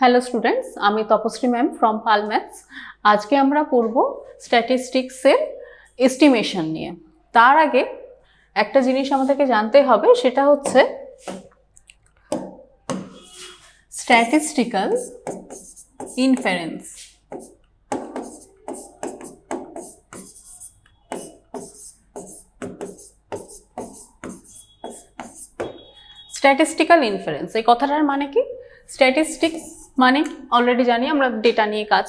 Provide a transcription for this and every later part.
Hello students, আমি Taposhree ma'am from পালম্যাথস। আজকে আমরা পড়ব স্ট্যাটিস্টিক্সের এস্টিমেশন নিয়ে। তার আগে একটা জিনিস আমাদেরকে জানতে হবে, সেটা হচ্ছে স্ট্যাটিস্টিক্যাল ইনফারেন্স। স্ট্যাটিস্টিক্যাল ইনফারেন্স এই কথাটার মানে কি? স্ট্যাটিস্টিক্স মানে অলরেডি জানি আমরা ডেটা নিয়ে কাজ,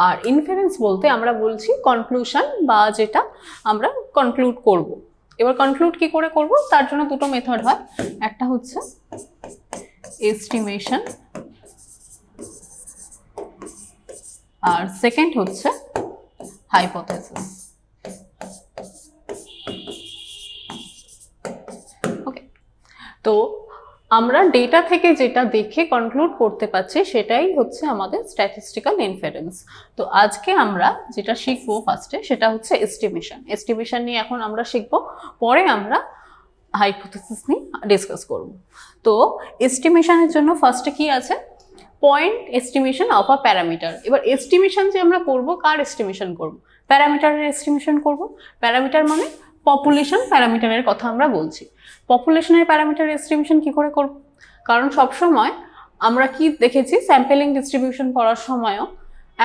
আর ইনফারেন্স বলতে আমরা বলছি কনক্লুশন বা যেটা আমরা কনক্লুড করব। এবার কনক্লুড কি করে করব, তার জন্য দুটো মেথড হয়। একটা হচ্ছে এস্টিমেশন আর সেকেন্ড হচ্ছে হাইপোথেসিস। ওকে, তো আমরা ডেটা থেকে যেটা দেখে কনক্লুড করতে পারছি সেটাই হচ্ছে আমাদের স্ট্যাটিস্টিক্যাল ইনফারেন্স। তো আজকে আমরা যেটা শিখবো ফার্স্টে সেটা হচ্ছে এস্টিমেশন। এস্টিমেশন নিয়ে এখন আমরা শিখবো, পরে আমরা হাইপোথেসিস নিয়ে ডিসকাস করব। তো এস্টিমেশনের জন্য ফার্স্টে কি আছে? Point estimation of a parameter. এবার এস্টিমেশন যে আমরা করব, কার এস্টিমেশন করব? প্যারামিটারের এস্টিমেশন করব। প্যারামিটার মানে পপুলেশন প্যারামিটারের কথা আমরা বলছি। পপুলেশনের প্যারামিটার এস্টিমেশন কি করে করব? কারণ সবসময় আমরা কি দেখেছি, স্যাম্পেলিং ডিস্ট্রিবিউশন করার সময়ও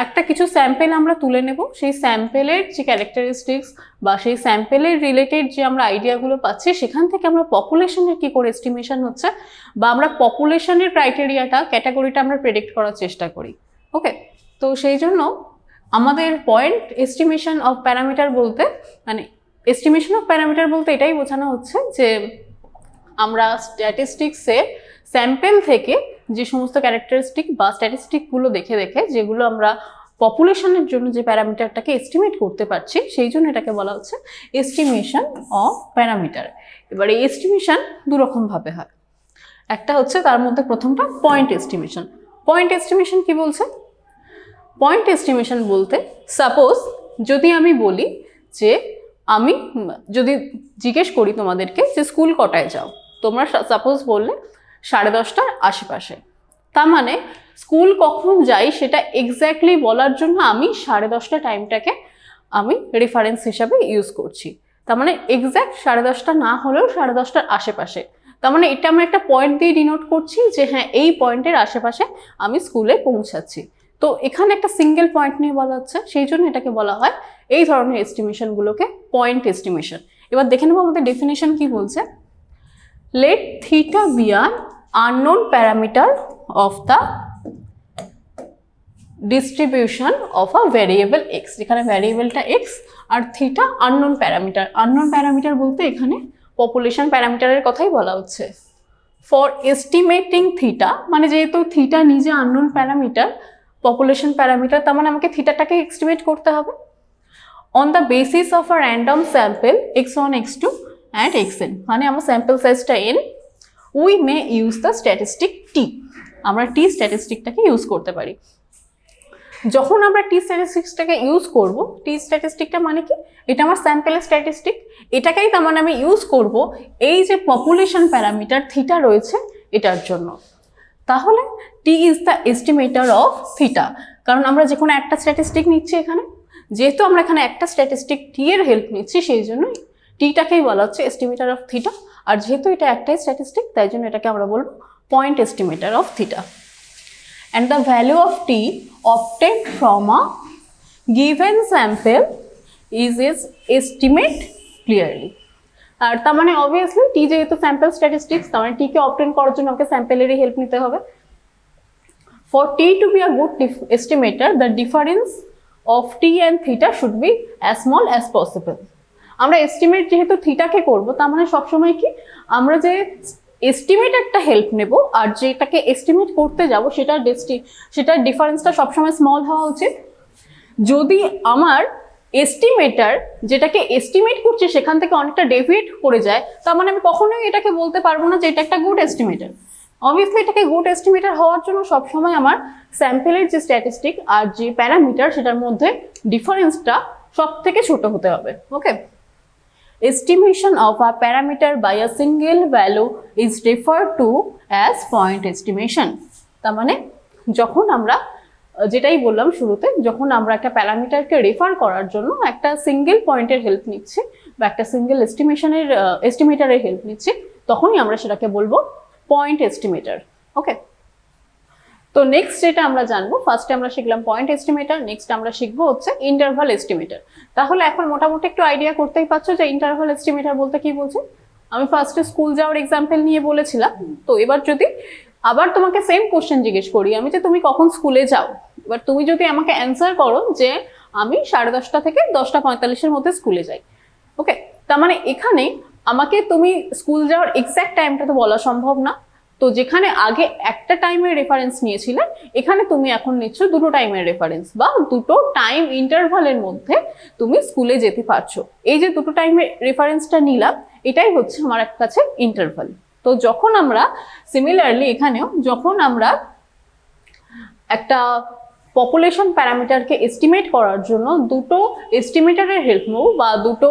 একটা কিছু স্যাম্পেল আমরা তুলে নেব, সেই স্যাম্পেলের যে ক্যারেক্টারিস্টিক্স বা সেই স্যাম্পেলের রিলেটেড যে আমরা আইডিয়াগুলো পাচ্ছি, সেখান থেকে আমরা পপুলেশনের কি করে এস্টিমেশন হচ্ছে বা আমরা পপুলেশনের ক্রাইটেরিয়াটা, ক্যাটাগরিটা আমরা প্রেডিক্ট করার চেষ্টা করি। ওকে, তো সেই জন্য আমাদের পয়েন্ট এস্টিমেশন অফ প্যারামিটার বলতে, মানে এস্টিমেশন অফ প্যারামিটার বলতে এটাই বোঝানো হচ্ছে যে আমরা স্ট্যাটিস্টিক্সে স্যাম্পেল থেকে যে সমস্ত ক্যারেক্টারিস্টিক বা স্ট্যাটিস্টিকগুলো দেখে দেখে যেগুলো আমরা পপুলেশনের জন্য যে প্যারামিটারটাকে এস্টিমেট করতে পারছি, সেই জন্য এটাকে বলা হচ্ছে এস্টিমেশন অফ প্যারামিটার। এবার এই এস্টিমেশন দুরকমভাবে হয়। একটা হচ্ছে, তার মধ্যে প্রথমটা পয়েন্ট এস্টিমেশন। পয়েন্ট এস্টিমেশন কি বলছে? পয়েন্ট এস্টিমেশন বলতে, সাপোজ যদি আমি বলি যে আমি যদি জিজ্ঞেস করি তোমাদেরকে যে স্কুল কটায় যাও, তোমরা সাপোজ বললে 10:30টার আশেপাশে। তার মানে স্কুল কখন যাই সেটা এক্স্যাক্টলি বলার জন্য আমি 10:30 টাইমটাকে আমি রেফারেন্স হিসাবে ইউজ করছি। তার মানে এক্স্যাক্ট 10:30 না হলেও 10:30টার আশেপাশে। তার মানে এটা আমি একটা পয়েন্ট দিয়ে ডিনোট করছি যে হ্যাঁ, এই পয়েন্টের আশেপাশে আমি স্কুলে পৌঁছাচ্ছি। তো এখানে একটা সিঙ্গেল পয়েন্ট নিয়ে বলা হচ্ছে, সেই জন্য এটাকে বলা হয় এই ধরনের এস্টিমেশনগুলোকে পয়েন্ট এস্টিমেশন। এবার দেখে নেবো আমাদের ডেফিনেশন কি বলছে। Let theta be an unknown parameter of the distribution of a variable X, যেখানে ভ্যারিয়েবলটা এক্স আর theta unknown parameter. Unknown parameter বলতে এখানে পপুলেশন প্যারামিটারের কথাই বলা হচ্ছে। ফর এস্টিমেটিং থিটা, মানে যেহেতু থিটা নিজে আননোন প্যারামিটার, পপুলেশন প্যারামিটার, তার মানে আমাকে থিটাটাকে এস্টিমেট করতে হবে। On the basis of a random sample x1 x2 and xn, মানে আমার স্যাম্পল সাইজটা n, we may use the statistic t। আমরা t স্ট্যাটিস্টিকটাকে ইউজ করতে পারি। যখন আমরা t স্ট্যাটিস্টিক্সটাকে ইউজ করব, t স্ট্যাটিস্টিকটা মানে কি? এটা আমার স্যাম্পেলের স্ট্যাটিস্টিক, এটাকেই তার মানে আমি ইউজ করব এই যে পপুলেশন প্যারামিটার থিটা রয়েছে এটার জন্য। তাহলে t is the estimator of theta. কারণ আমরা যে কোনো একটা স্ট্যাটিস্টিক নিচ্ছি এখানে, যেহেতু আমরা এখানে একটা স্ট্যাটিস্টিক t এর হেল্প নিচ্ছি, সেই জন্য টিটাকেই বলা হচ্ছে এস্টিমেটর অফ থিটা। আর যেহেতু এটা একটাই স্ট্যাটিস্টিক, তাই জন্য এটাকে আমরা বলবো point estimator of theta. And the value of t obtained from a given sample is its estimate clearly. আর তার মানে অবভিয়াসলি টি যেহেতু স্যাম্পল স্ট্যাটিস্টিক্স, তার মানে টি কে অবটেন করার জন্য আমাকে স্যাম্পেলেরই হেল্প নিতে হবে। For t to be a good estimator, the difference of t and theta should be as small as possible. আমরা এস্টিমেট যেহেতু থিটাকে করব, তার মানে সবসময় কি আমরা যে এস্টিমেট একটা হেল্প নেব আর যেটাকে এস্টিমেট করতে যাব সেটার ডিফারেন্সটা সবসময় স্মল হওয়া উচিত। যদি আমার এস্টিমেটার যেটাকে এস্টিমেট করছে সেখান থেকে অনেকটা ডেভিয়েট করে যায়, তার মানে আমি কখনোই এটাকে বলতে পারবো না যে এটা একটা গুড এস্টিমেটার। অবভিয়াসলি এটাকে গুড এস্টিমেটার হওয়ার জন্য সবসময় আমার স্যাম্পেলের যে স্ট্যাটিস্টিক আর যে প্যারামিটার সেটার মধ্যে ডিফারেন্সটা সব থেকে ছোট হতে হবে। ওকে, estimation of a parameter by a single value is referred to as point estimation. তার মানে যখন আমরা যেটাই বললাম শুরুতে, যখন আমরা একটা প্যারামিটারকে রেফার করার জন্য একটা সিঙ্গেল পয়েন্টের হেল্প নিচ্ছি বা একটা সিঙ্গেল এস্টিমেটারের হেল্প নিচ্ছি, তখনই আমরা সেটাকে বলবো পয়েন্ট এস্টিমেটার। ওকে, তো নেক্সট যেটা আমরা জানবো, ফার্স্টে আমরা শিখলাম পয়েন্ট এস্টিমেটার, নেক্সট আমরা শিখবো হচ্ছে ইন্টারভাল এস্টিমেটার। তাহলে এখন মোটামুটি একটু আইডিয়া করতেই পারছো যে ইন্টারভাল এস্টিমেটার বলতে কি বলছি। আমি ফার্স্টে স্কুল যাওয়ার এক্সাম্পল নিয়ে বলেছিলাম, তো এবার যদি আবার তোমাকে সেম কোশ্চেন জিজ্ঞেস করি আমি যে তুমি কখন স্কুলে যাও, এবার তুমি যদি আমাকে অ্যান্সার করো যে আমি 10:30 থেকে 10:45-এর মধ্যে স্কুলে যাই, ওকে, তার মানে এখানে আমাকে তুমি স্কুল যাওয়ার এক্স্যাক্ট টাইমটা তো বলা সম্ভব না। তো যেখানে আগে একটা টাইমের রেফারেন্স নিয়েছিলে, এখানে তুমি এখন নিচ্ছ দুটো টাইমের রেফারেন্স, বা দুটো টাইম ইন্টারভালের মধ্যে তুমি স্কুলে যেতে পারছো। এই যে দুটো টাইমের রেফারেন্সটা নিলাম, এটাই হচ্ছে আমার কাছে ইন্টারভাল। তো যখন আমরা সিমিলারলি এখানেও যখন আমরা একটা পপুলেশন প্যারামিটারকে এস্টিমেট করার জন্য দুটো এস্টিমেটারের হেল্প নেব বা দুটো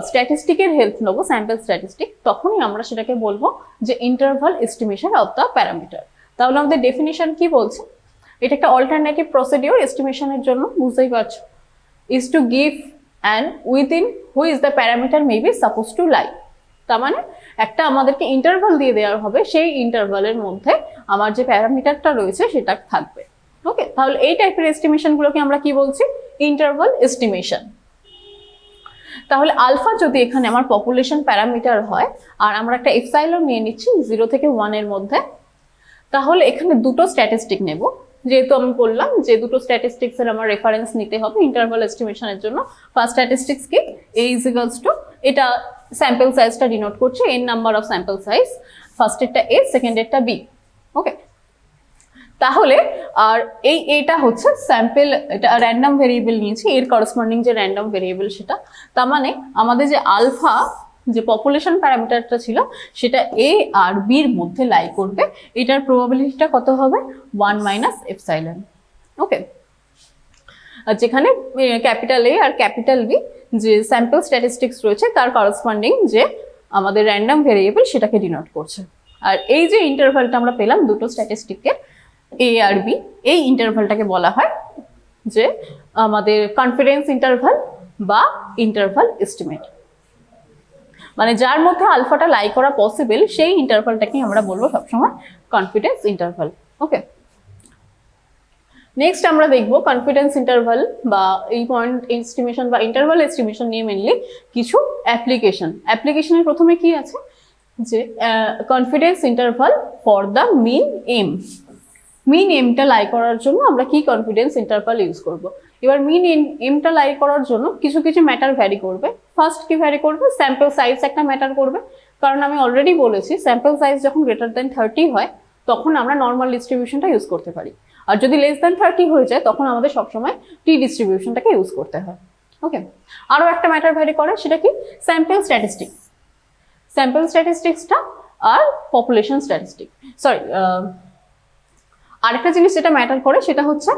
স্ট্যাটিস্টিকের হেল্প নেবো, স্যাম্পল স্ট্যাটিস্টিক, তখনই আমরা সেটাকে বলবো যে interval estimation of the parameter. তাহলে আমাদের ডেফিনিশন কি বলছে, এটা একটা অল্টারনেটিভ প্রসিডিওর এস্টিমেশনের জন্য, বুঝতেই পারছো, is to give and within which the parameter may be suppose to lie. তার মানে একটা আমাদেরকে ইন্টারভাল দিয়ে দেওয়া হবে, সেই ইন্টারভালের মধ্যে আমার যে প্যারামিটারটা রয়েছে সেটা থাকবে। ওকে, তাহলে এই টাইপের এস্টিমেশনগুলোকে আমরা কি বলছি, ইন্টারভাল এস্টিমেশন। তাহলে আলফা যদি এখানে আমার পপুলেশন প্যারামিটার হয় আর আমরা একটা এপসাইলন নিয়ে নিচ্ছি 0 থেকে 1 এর মধ্যে, তাহলে এখানে দুটো স্ট্যাটিস্টিক নেব। যেহেতু আমি বললাম যে দুটো স্ট্যাটিস্টিক্স এর আমার রেফারেন্স নিতে হবে ইন্টারভাল এস্টিমেশনের জন্য। ফার্স্ট স্ট্যাটিস্টিক্স কি, a ইজ ইকুয়ালস টু, এটা স্যাম্পল সাইজটা ডিনোট করছে, n number of sample size, ফার্স্টেরটা a, সেকেন্ডেরটা b। ওকে, তাহলে আর এটা হচ্ছে স্যাম্পল, এটা র্যান্ডম ভেরিয়েবল নিয়েছি, এর করসপন্ডিং যে র্যান্ডম ভেরিয়েবল সেটা। তার মানে আমাদের যে আলফা যে পপুলেশন প্যারামিটারটা ছিল সেটা a আর b এর মধ্যে লাই করবে, এটার প্রবাবিলিটিটা কত হবে, 1 মাইনাস এপসাইলন। ওকে, আর যেখানে ক্যাপিটাল A আর ক্যাপিটাল B যে স্যাম্পল স্ট্যাটিস্টিক্স রয়েছে তার করসপন্ডিং যে আমাদের র্যান্ডম ভেরিয়েবল সেটাকে ডিনোট করছে। আর এই যে ইন্টারভালটা আমরা পেলাম দুটো স্ট্যাটিস্টিকের A আর B, এই ইন্টারভালটাকে বলা হয় যে আমাদের কনফিডেন্স ইন্টারভাল বা ইন্টারভাল এস্টিমেট। মানে যার মধ্যে আলফাটা লাই করা পসিবল সেই ইন্টারভালটাকে আমরা বলবো সবসময় কনফিডেন্স ইন্টারভাল। ওকে, নেক্সট আমরা দেখবো কনফিডেন্স ইন্টারভাল বা এই পয়েন্ট এস্টিমেশন বা ইন্টারভাল এস্টিমেশন নিয়ে মেনলি কিছু অ্যাপ্লিকেশন। অ্যাপ্লিকেশনের প্রথমে কি আছে যে confidence interval for the mean M. Mean এমটা লাই করার জন্য আমরা কি কনফিডেন্স ইন্টারভাল ইউজ করব। এবার মিন এমটা লাই করার জন্য কিছু কিছু ম্যাটার ভ্যারি করবে। ফার্স্ট কি ভ্যারি করবে, স্যাম্পল সাইজ একটা ম্যাটার করবে, কারণ আমি অলরেডি বলেছি স্যাম্পল সাইজ যখন গ্রেটার দেন 30 হয় তখন আমরা নর্মাল ডিস্ট্রিবিউশনটা ইউজ করতে পারি, আর যদি লেস দেন 30 হয়ে যায় তখন আমাদের সবসময় টি ডিস্ট্রিবিউশনটাকে ইউজ করতে হয়। ওকে, আরও একটা ম্যাটার ভ্যারি করে, সেটা কি, স্যাম্পল স্ট্যাটিস্টিক। স্যাম্পল স্ট্যাটিস্টিক্সটা আর পপুলেশন স্ট্যাটিস্টিক, সরি, আরেকটা জিনিস যেটা ম্যাটার করে সেটা হচ্ছে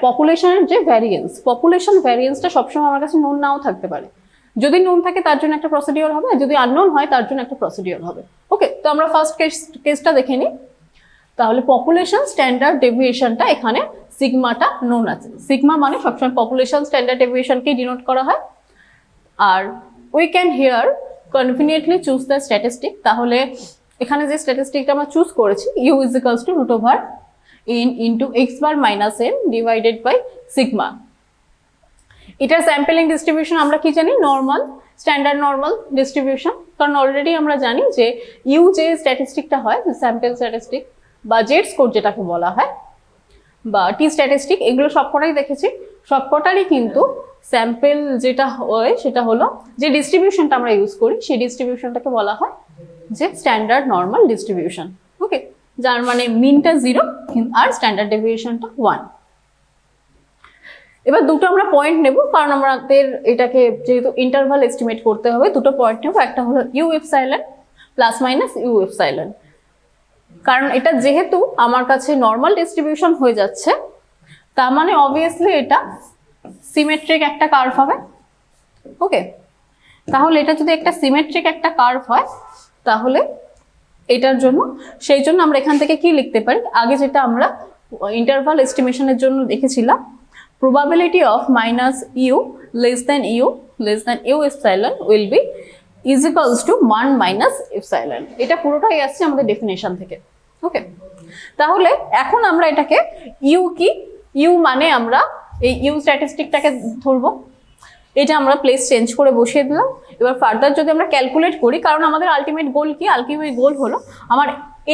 পপুলেশনের যে ভ্যারিয়েন্স। পপুলেশন ভ্যারিয়েন্সটা সবসময় আমার কাছে নোন নাও থাকতে পারে, যদি নোন থাকে তার জন্য একটা প্রসিডিওর হবে, আর যদি আননোন হয় তার জন্য একটা প্রসিডিওর হবে। ওকে, তো আমরা ফার্স্ট কেসটা দেখে নিই। তাহলে পপুলেশন স্ট্যান্ডার্ড ডেভিয়েশনটা এখানে সিগমাটা নোন আছে। সিগমা মানে সবসময় পপুলেশন স্ট্যান্ডার্ড ডেভিয়েশনকেই ডিনোট করা হয়। আর we can here conveniently choose the statistic. তাহলে এখানে যে স্ট্যাটিস্টিকটা আমরা চুজ করেছি, U is equals to root over n into x bar minus n divided by sigma. এটার স্যাম্পলিং ডিস্ট্রিবিউশন আমরা কি জানি, নর্মাল, স্ট্যান্ডার্ড নর্মাল ডিস্ট্রিবিউশন। কারণ অলরেডি আমরা জানি যে ইউ যে স্ট্যাটিস্টিকটা হয়, স্যাম্পল স্ট্যাটিস্টিক বা জেড স্কোর যেটাকে বলা হয়, বা টি স্ট্যাটিস্টিক, এগুলো সবকটাই দেখেছি, সবকটারই কিন্তু স্যাম্পল যেটা হয় সেটা হলো যে ডিস্ট্রিবিউশনটা আমরা ইউজ করি সেই ডিস্ট্রিবিউশনটাকে বলা হয় যে স্ট্যান্ডার্ড নর্মাল ডিস্ট্রিবিউশন। ওকে, যার মানে মিনটা 0 আর স্ট্যান্ডার্ড ডেভিয়েশনটা 1। এবার দুটো আমরা পয়েন্ট নেব, কারণ আমাদের এটাকে যেহেতু ইন্টারভাল এস্টিমেট করতে হবে, দুটো পয়েন্ট নেব। একটা হলো U epsilon plus minus U epsilon. কারণ এটা যেহেতু আমার কাছে নর্মাল ডিস্ট্রিবিউশন হয়ে যাচ্ছে, তার মানে অবভিয়াসলি এটা সিমেট্রিক একটা কার্ভ হবে। ওকে, তাহলে এটা যদি একটা সিমেট্রিক একটা কার্ভ হয় তাহলে এটার জন্য, সেই জন্য আমরা এখান থেকে কি লিখতে পারি, আগে যেটা আমরা ইন্টারভাল এস্টিমেশনের জন্য দেখেছিলাম, probability of minus u less than u epsilon will be is equals to 1 minus epsilon। এটা পুরোটাই আসছে আমাদের ডেফিনেশন থেকে। ওকে, তাহলে এখন আমরা এটাকে ইউ কি, ইউ মানে আমরা এই ইউ স্ট্যাটিস্টিকটাকে ধরবো, এটা আমরা প্লেস চেঞ্জ করে বসিয়ে দিলাম। এবার ফার্দার যদি আমরা ক্যালকুলেট করি, কারণ আমাদের আলটিমেট গোল কি, আলটিমেট গোল হলো আমার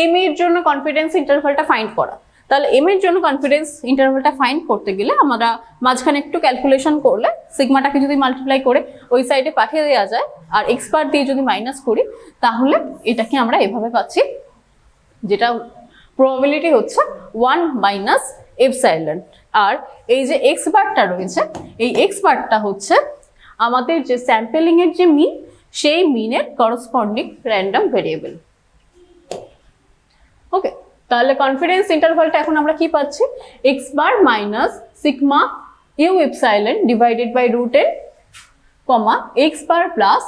এম এর জন্য কনফিডেন্স ইন্টারভালটা ফাইন্ড করা। তাহলে এম এর জন্য কনফিডেন্স ইন্টারভালটা ফাইন্ড করতে গেলে আমরা মাঝখানে একটু ক্যালকুলেশন করলে সিগমাটাকে যদি মাল্টিপ্লাই করে ওই সাইডে পাঠিয়ে দেওয়া যায় আর এক্স বার দিয়ে যদি মাইনাস করি, তাহলে এটাকে আমরা এভাবে পাচ্ছি, যেটা প্রবাবিলিটি হচ্ছে 1 মাইনাস এপসাইলন। আর এই যে এক্স বারটা রয়েছে, এই এক্স বারটা হচ্ছে আমাদের যে স্যাম্পলিং এর যে মিন, সেই মিনের করসপন্ডিং র্যান্ডম ভেরিয়েবল। ওকে, তাহলে কনফিডেন্স ইন্টারভালটা এখন আমরা কি পাচ্ছি, X bar minus sigma U epsilon divided by root N comma X bar plus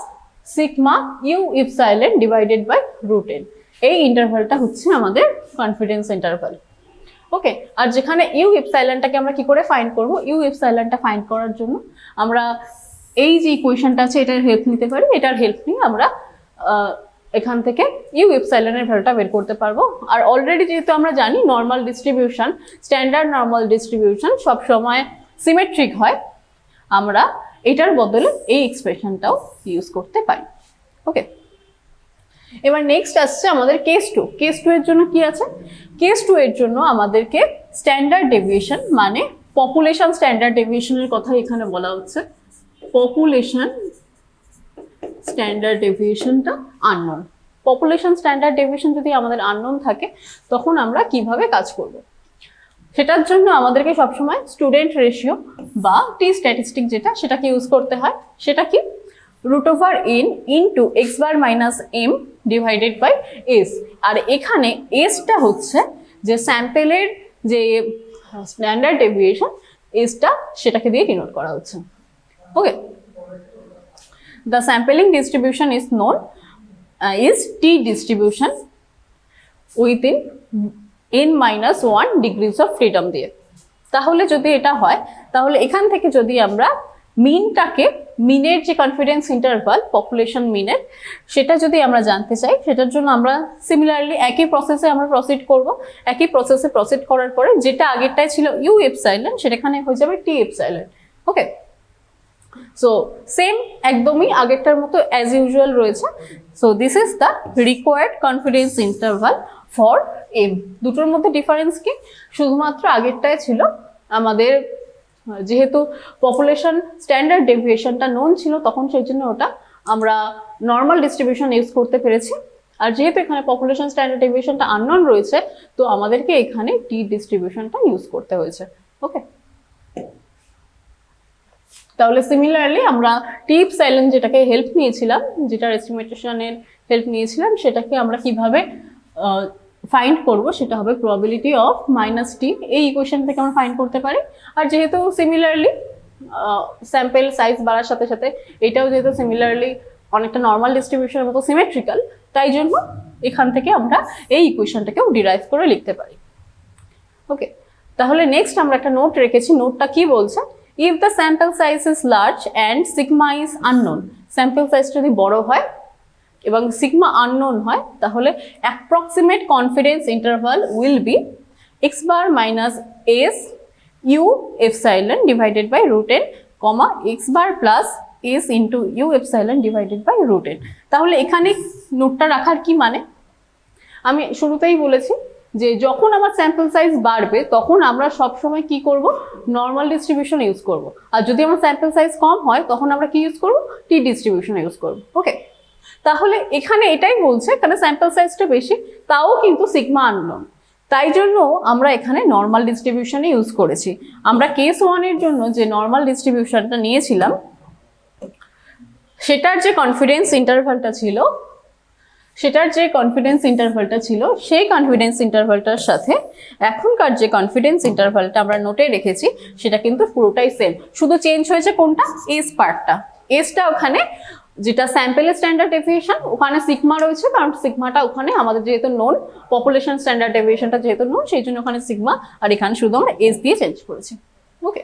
sigma U epsilon divided by root N. এই ইন্টারভালটা হচ্ছে আমাদের কনফিডেন্স ইন্টারভাল। ওকে, আর যেখানে ইউ এপসাইলনটাকে আমরা কি করে ফাইন্ড করব, ইউ এপসাইলনটা ফাইন্ড করার জন্য আমরা এই যে ইকুয়েশনটা আছে এটার হেল্প নিতে পারি। এটার হেল্প নিয়ে আমরা এখান থেকে ইউ এপসাইলনের ভ্যালুটা বের করতে পারবো। আর অলরেডি যেহেতু আমরা জানি normal distribution, standard normal distribution সব সময় সিমেট্রিক হয়, আমরা এটার বদলে এই এক্সপ্রেশনটাও ইউজ করতে পারি। ওকে, এবার নেক্সট আসছে আমাদের কেস 2। কেস 2 এর জন্য কি আছে, কেস 2 এর জন্য আমাদেরকে স্ট্যান্ডার্ড ডেভিয়েশন মানে পপুলেশন স্ট্যান্ডার্ড ডেভিয়েশনের কথা এখানে বলা হচ্ছে। পপুলেশন স্ট্যান্ডার্ড ডেভিয়েশনটা আননোন। পপুলেশন স্ট্যান্ডার্ড ডেভিয়েশন যদি আমাদের আননোন থাকে, তখন আমরা কিভাবে কাজ করব, সেটার জন্য আমাদেরকে সবসময় স্টুডেন্ট রেশিও বা টি স্ট্যাটিস্টিক যেটা, সেটাকে ইউজ করতে হয়। সেটা কি, root over N into X bar minus M divided by S. আর এখানে এসটা হচ্ছে যে স্যাম্পেলের যে স্ট্যান্ডার্ড ডেভিয়েশন, এসটা সেটাকে দিয়ে ডিনোট করা হচ্ছে। ওকে, the sampling distribution is known is t distribution within n minus 1 degrees of freedom দিয়ে। তাহলে যদি এটা হয়, তাহলে এখান থেকে যদি আমরা মিনটাকে, মিনের যে কনফিডেন্স ইন্টারভাল পপুলেশন মিনের, সেটা যদি আমরা জানতে চাই, সেটার জন্য আমরা সিমিলারলি একই প্রসেসে আমরা প্রসিড করব। একই প্রসেসে প্রসিড করার পরে যেটা আগেরটাই ছিল ইউ এপসাইলন, সেটাখানে হয়ে যাবে T epsilon. Okay, so same একদমই আগেরটার মতো অ্যাজ ইউজুয়াল রয়েছে। So this is the required confidence interval for M. দুটোর মধ্যে ডিফারেন্স কি, শুধুমাত্র আগেরটাই ছিল আমাদের যেহেতু পপুলেশন স্ট্যান্ডার্ড ডেভিয়েশনটা নোন ছিল তখন, সেই জন্য ওটা আমরা নর্মাল ডিস্ট্রিবিউশন ইউজ করতে পেরেছি। আর যেহেতু এখানে পপুলেশন স্ট্যান্ডার্ড ডেভিয়েশনটা আননোন রয়েছে, তো আমাদেরকে এখানে টি ডিস্ট্রিবিউশনটা ইউজ করতে হয়েছে। ওকে, তাহলে সিমিলারলি আমরা টি এপসাইলন যেটাকে হেল্প নিয়েছিলাম, যেটার এস্টিমেশনের হেল্প নিয়েছিলাম, সেটাকে আমরা কিভাবে ফাইন্ড করব, সেটা হবে প্রবাবিলিটি অফ মাইনাস টি। এই ইকুয়েশন থেকে আমরা ফাইন্ড করতে পারি। আর যেহেতু সিমিলারলি স্যাম্পেল সাইজ বাড়ার সাথে সাথে এটাও যেহেতু সিমিলারলি অনেকটা নর্মাল ডিস্ট্রিবিউশনের মতো সিমেট্রিক্যাল, তাই জন্য এখান থেকে আমরা এই ইকুয়েশনটাকেও ডিরাইভ করে লিখতে পারি। ওকে, তাহলে নেক্সট আমরা একটা নোট রেখেছি। নোটটা কি বলছে, if the sample size is large and sigma is unknown, sample size যদি বড় হয় এবং sigma unknown হয়, তাহলে approximate confidence interval will be x bar minus s u epsilon divided by root n, comma x bar plus s into u epsilon divided by root n। তাহলে এখানে নোটটা রাখার কি মানে, আমি শুরুতেই বলেছি যে যখন আমার স্যাম্পল সাইজ বাড়বে তখন আমরা সব সময় কি করব, নর্মাল ডিস্ট্রিবিউশন ইউজ করব। আর যদি আমার স্যাম্পল সাইজ কম হয় তখন আমরা কি ইউজ করব, টি ডিস্ট্রিবিউশন ইউজ করব। ওকে, তাহলে এখানে এটাই বলছে, এখানে স্যাম্পল সাইজটা বেশি, তাও কিন্তু সিগমা আননোন, তাই জন্য আমরা এখানে নর্মাল ডিস্ট্রিবিউশনে ইউজ করেছি। আমরা কেস 1 এর জন্য যে নর্মাল ডিস্ট্রিবিউশনটা নিয়েছিলাম, সেটার যে কনফিডেন্স ইন্টারভালটা ছিল, সেই কনফিডেন্স ইন্টারভালটার সাথে এখনকার যে কনফিডেন্স ইন্টারভালটা আমরা নোটে রেখেছি, সেটা কিন্তু পুরোটাই সেম। শুধু চেঞ্জ হয়েছে কোনটা, এস পার্টটা। এসটা ওখানে যেটা স্যাম্পেলের স্ট্যান্ডার্ড ডেভিয়েশন ওখানে সিগমা রয়েছে, কারণ সিগমাটা ওখানে আমাদের যেহেতু নোন, পপুলেশন স্ট্যান্ডার্ড ডেভিয়েশনটা যেহেতু নোন, সেই জন্য ওখানে সিগমা, আর এখানে শুধু আমরা এস দিয়ে চেঞ্জ করেছি। ওকে,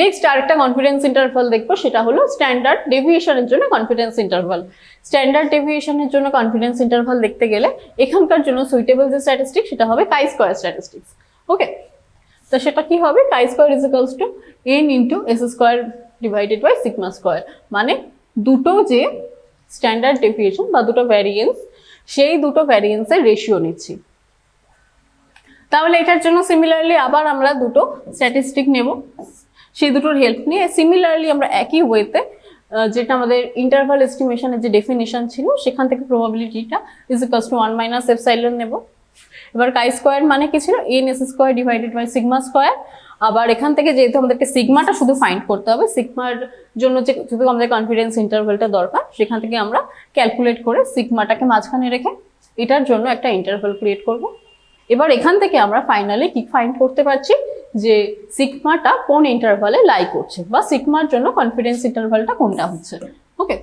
নেক্সট আরেকটা কনফিডেন্স ইন্টারভাল দেখবো, সেটা হলো স্ট্যান্ডার্ড ডেভিয়েশনের জন্য কনফিডেন্স ইন্টারভাল। স্ট্যান্ডার্ড ডেভিয়েশনের জন্য কনফিডেন্স ইন্টারভাল দেখতে গেলে এখানকার জন্য সুইটেবল যে স্ট্যাটিস্টিক সেটা হবে কাই স্কোয়ার স্ট্যাটিস্টিক্স। ওকে, তো সেটা কি হবে, chi square is equals to N into S square divided by sigma square, মানে দুটো যে স্ট্যান্ডার্ড ডেভিয়েশন বা দুটো ভ্যারিয়েন্স, সেই দুটো ভ্যারিয়েন্সের রেশিও নিচ্ছি। তাহলে এটার জন্য সিমিলারলি আবার আমরা দুটো স্ট্যাটিস্টিক নেব, সেই দুটোর হেল্প নিয়ে সিমিলারলি আমরা একই ওয়েতে যেটা আমাদের ইন্টারভাল এস্টিমেশনের যে ডেফিনিশন ছিল সেখান থেকে প্রবাবিলিটিটা is equals to 1 minus epsilon নেব। এবার কাই স্কোয়ার মানে কি ছিল, N S square divided by sigma square. আবার এখান থেকে যেহেতু আমাদেরকে সিগমাটা শুধু ফাইন্ড করতে হবে, সিগমার জন্য যেহেতু আমাদের কনফিডেন্স ইন্টারভালটা দরকার, সেখান থেকে আমরা ক্যালকুলেট করে সিগমাটাকে মাঝখানে রেখে এটার জন্য একটা ইন্টারভাল ক্রিয়েট করব। এবার এখান থেকে আমরা ফাইনালি কি ফাইন্ড করতে পারছি, যে সিগমাটা কোন ইন্টারভালে লাই করছে, বা সিগমার জন্য কনফিডেন্স ইন্টারভালটা কোনটা হচ্ছে। ওকে,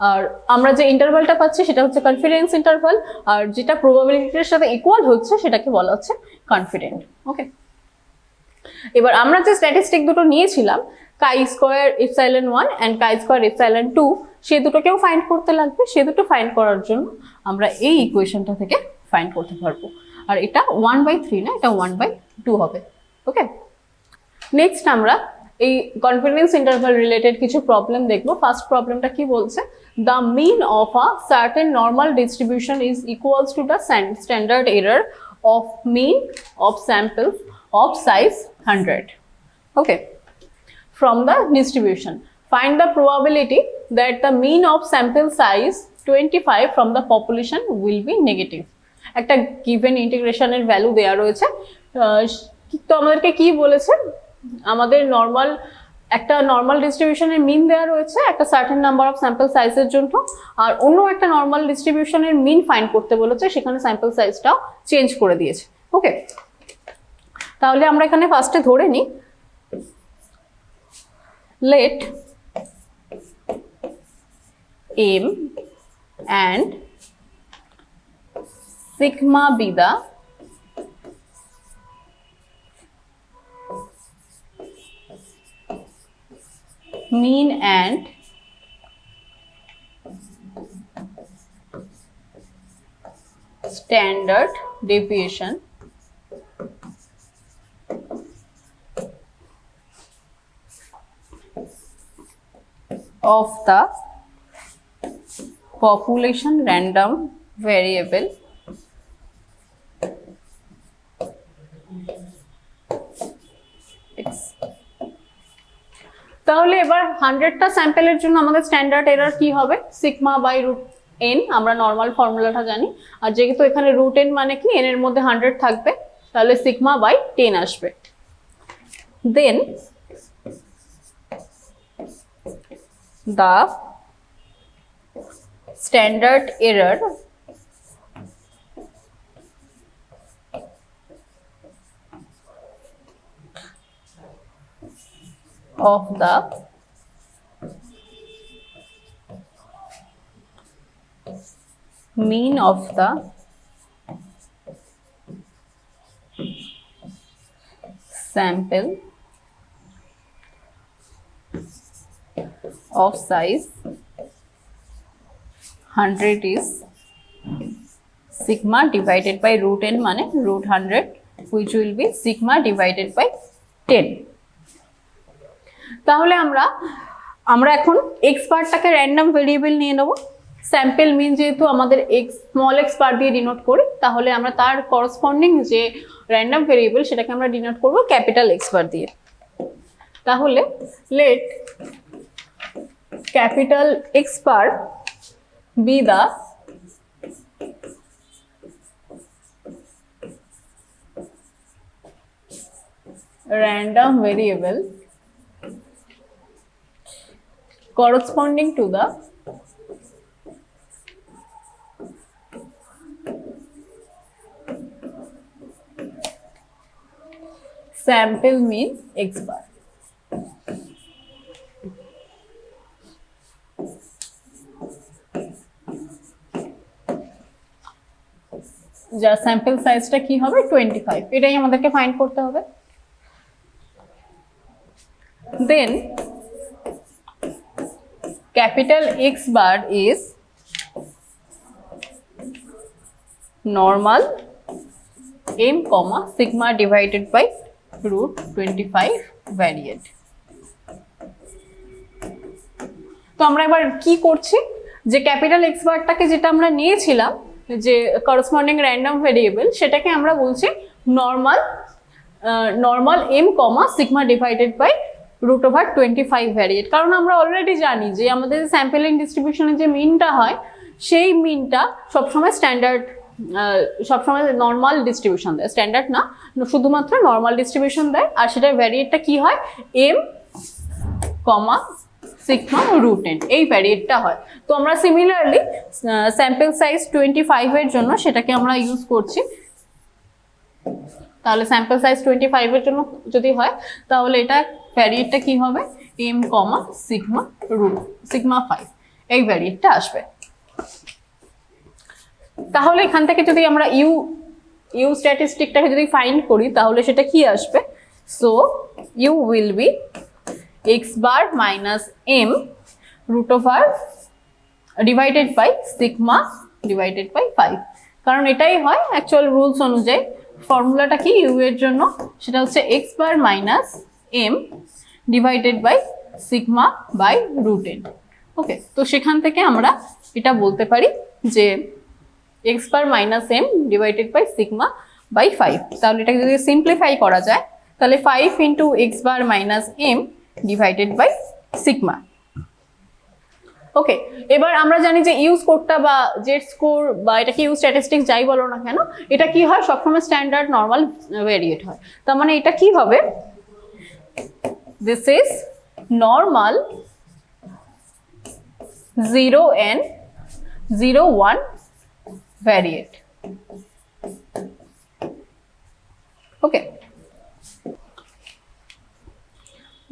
আর আমরা যে ইন্টারভালটা পাচ্ছি সেটা হচ্ছে কনফিডেন্স ইন্টারভাল, আর যেটা প্রবাবিলিটির সাথে ইকুয়াল হচ্ছে সেটাকে বলা হচ্ছে কনফিডেন্ট। ওকে, এবার আমরা যে স্ট্যাটিস্টিক দুটো নিয়েছিলাম, chi square epsilon 1 and chi square epsilon 2, সে দুটোকেও ফাইন্ড করতে লাগবে। সে দুটো ফাইন্ড করার জন্য আমরা এই ইকুয়েশনটা থেকে ফাইন্ড করতে পারবো, আর এটা 1/3 না, এটা 1/2 হবে। ওকে, নেক্সট আমরা এই কনফিডেন্স ইন্টারভাল রিলেটেড কিছু প্রবলেম দেখবো। ফার্স্ট প্রবলেমটা কি বলছে, the mean of a certain normal distribution is equals to the standard error of mean of samples of size 100. Okay, from the distribution find the probability that the mean of sample size 25 from the population will be negative. একটা given integration এর value দেয়া রয়েছে, তো আমাদেরকে কি বলেছে, আমাদের একটা নর্মাল ডিস্ট্রিবিউশনের মিন দেওয়া রয়েছে একটা সার্টেন নাম্বার অফ স্যাম্পল সাইজের জন্য, আর অন্য একটা নর্মাল ডিস্ট্রিবিউশনের মিন ফাইন্ড করতে বলেছে, সেখানে স্যাম্পল সাইজটাও চেঞ্জ করে দিয়েছে। ওকে, তাহলে আমরা এখানে ফার্স্টে ধরে নিই, let M and sigma be the mean and standard deviation of the population random variable x। তাহলে এবার 100টা স্যাম্পলের জন্য আমাদের স্ট্যান্ডার্ড এরর কি হবে, সিগমা বাই রুট এন, আমরা নর্মাল ফর্মুলাটা জানি, আর যেহেতু এখানে রুট এন মানে কি এন এর মধ্যে 100 থাকবে, তাহলে সিগমা বাই 10 আসবে। দেন the standard error of the mean of the sample of size 100 is sigma divided by root n মানে root 100, which will be sigma divided by 10। তাহলে আমরা এখন x পার্টটাকে র্যান্ডম ভেরিয়েবল নিয়ে নেব। স্যাম্পল মিন যেহেতু আমাদের স্মল x পার্ট দিয়ে denote করি, তাহলে আমরা তার করসপন্ডিং যে র্যান্ডম ভেরিয়েবল সেটাকে আমরা ডিনোট করব ক্যাপিটাল x পার্ট দিয়ে। তাহলে late capital X bar be the random variable corresponding to the sample mean X bar। যার স্যাম্পল সাইজটা কি হবে 25, এটাই আমাদেরকে ফাইন্ড করতে হবে। Then capital X bar is normal m, sigma divided by √25 variate. তো আমরা এবার কি করছি, যে ক্যাপিটাল X বারটাকে যেটা আমরা নিয়েছিলাম যে করসপন্ডিং র্যান্ডম ভেরিয়েবল, সেটাকে আমরা বলছি normal m, sigma divided by √25 variate. কারণ আমরা অলরেডি জানি যে আমাদের স্যাম্পলিং ডিস্ট্রিবিউশনের যে মিনটা হয় সেই মিনটা সবসময় সবসময় নর্মাল ডিস্ট্রিবিউশন দেয়, স্ট্যান্ডার্ড না, শুধুমাত্র নর্মাল ডিস্ট্রিবিউশন দেয়। আর সেটার ভ্যারিয়েটটা কি হয় m, সিগমা √n, এই ভ্যারিয়েটটা হয়। তো আমরা সিমিলারলি স্যাম্পল সাইজ 25 এর জন্য সেটাকে আমরা ইউজ করছি। তাহলে স্যাম্পল সাইজ 25 এর জন্য যদি হয় তাহলে এটা ভ্যারিয়েটটা কি হবে m, সিগমা 5, এই ভ্যারিয়েটটা আসবে। তাহলে এখান থেকে যদি আমরা ইউ স্ট্যাটিস্টিকটাকে যদি ফাইন্ড করি তাহলে সেটা কি আসবে, so U will be x bar minus m divided by sigma divided by 5, কারণ এটাই হয় অ্যাকচুয়াল রুলস অনুযায়ী। ফর্মুলাটা কি ইউ এর জন্য, সেটা হচ্ছে x bar minus m divided by sigma by √n। Okay, তো সেখান থেকে আমরা এটা বলতে পারি যে x bar minus m divided by sigma by 5। তাহলে এটাকে যদি সিম্পলিফাই করা যায় তাহলে 5 into x bar minus m divided by sigma. Okay, এবার আমরা জানি যে ইউ স্কোরটা বা জেড স্কোর বা এটাকে ইউ স্ট্যাটিস্টিক্স যাই বলো না কেন, এটা কি হয় সবসময় স্ট্যান্ডার্ড নর্মাল ভেরিয়েট হয়। তার মানে এটা কি হবে, this is normal 0n 0 1 variate. Okay,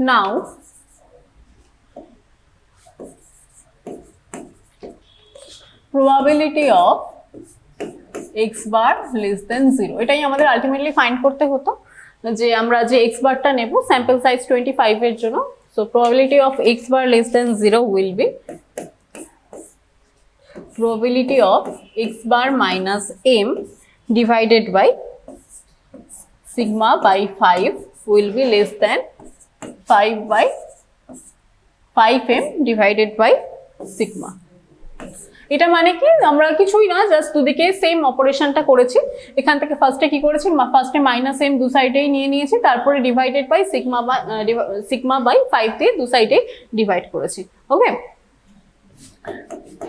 now probability of x bar less than 0, এটাই আমাদের আলটিমেটলি ফাইন্ড করতে হতো, যে আমরা যে x বারটা নেব স্যাম্পল সাইজ 25 এর জন্য। So probability of x bar less than 0 will be probability of x bar minus m divided by sigma by 5 will be less than 5/5m divided by sigma। এটা মানে কি, আমরা কিছুই না, জাস্ট দুদিকে সেম অপারেশনটা করেছি। এখান থেকে ফার্স্টে কি করেছি, ফার্স্টে মাইনাস m দু সাইডেই নিয়ে নিয়েছি, তারপরে ডিভাইডেড বাই সিগমা বাই 5 দিয়ে দু সাইডে ডিভাইড করেছি। ওকে,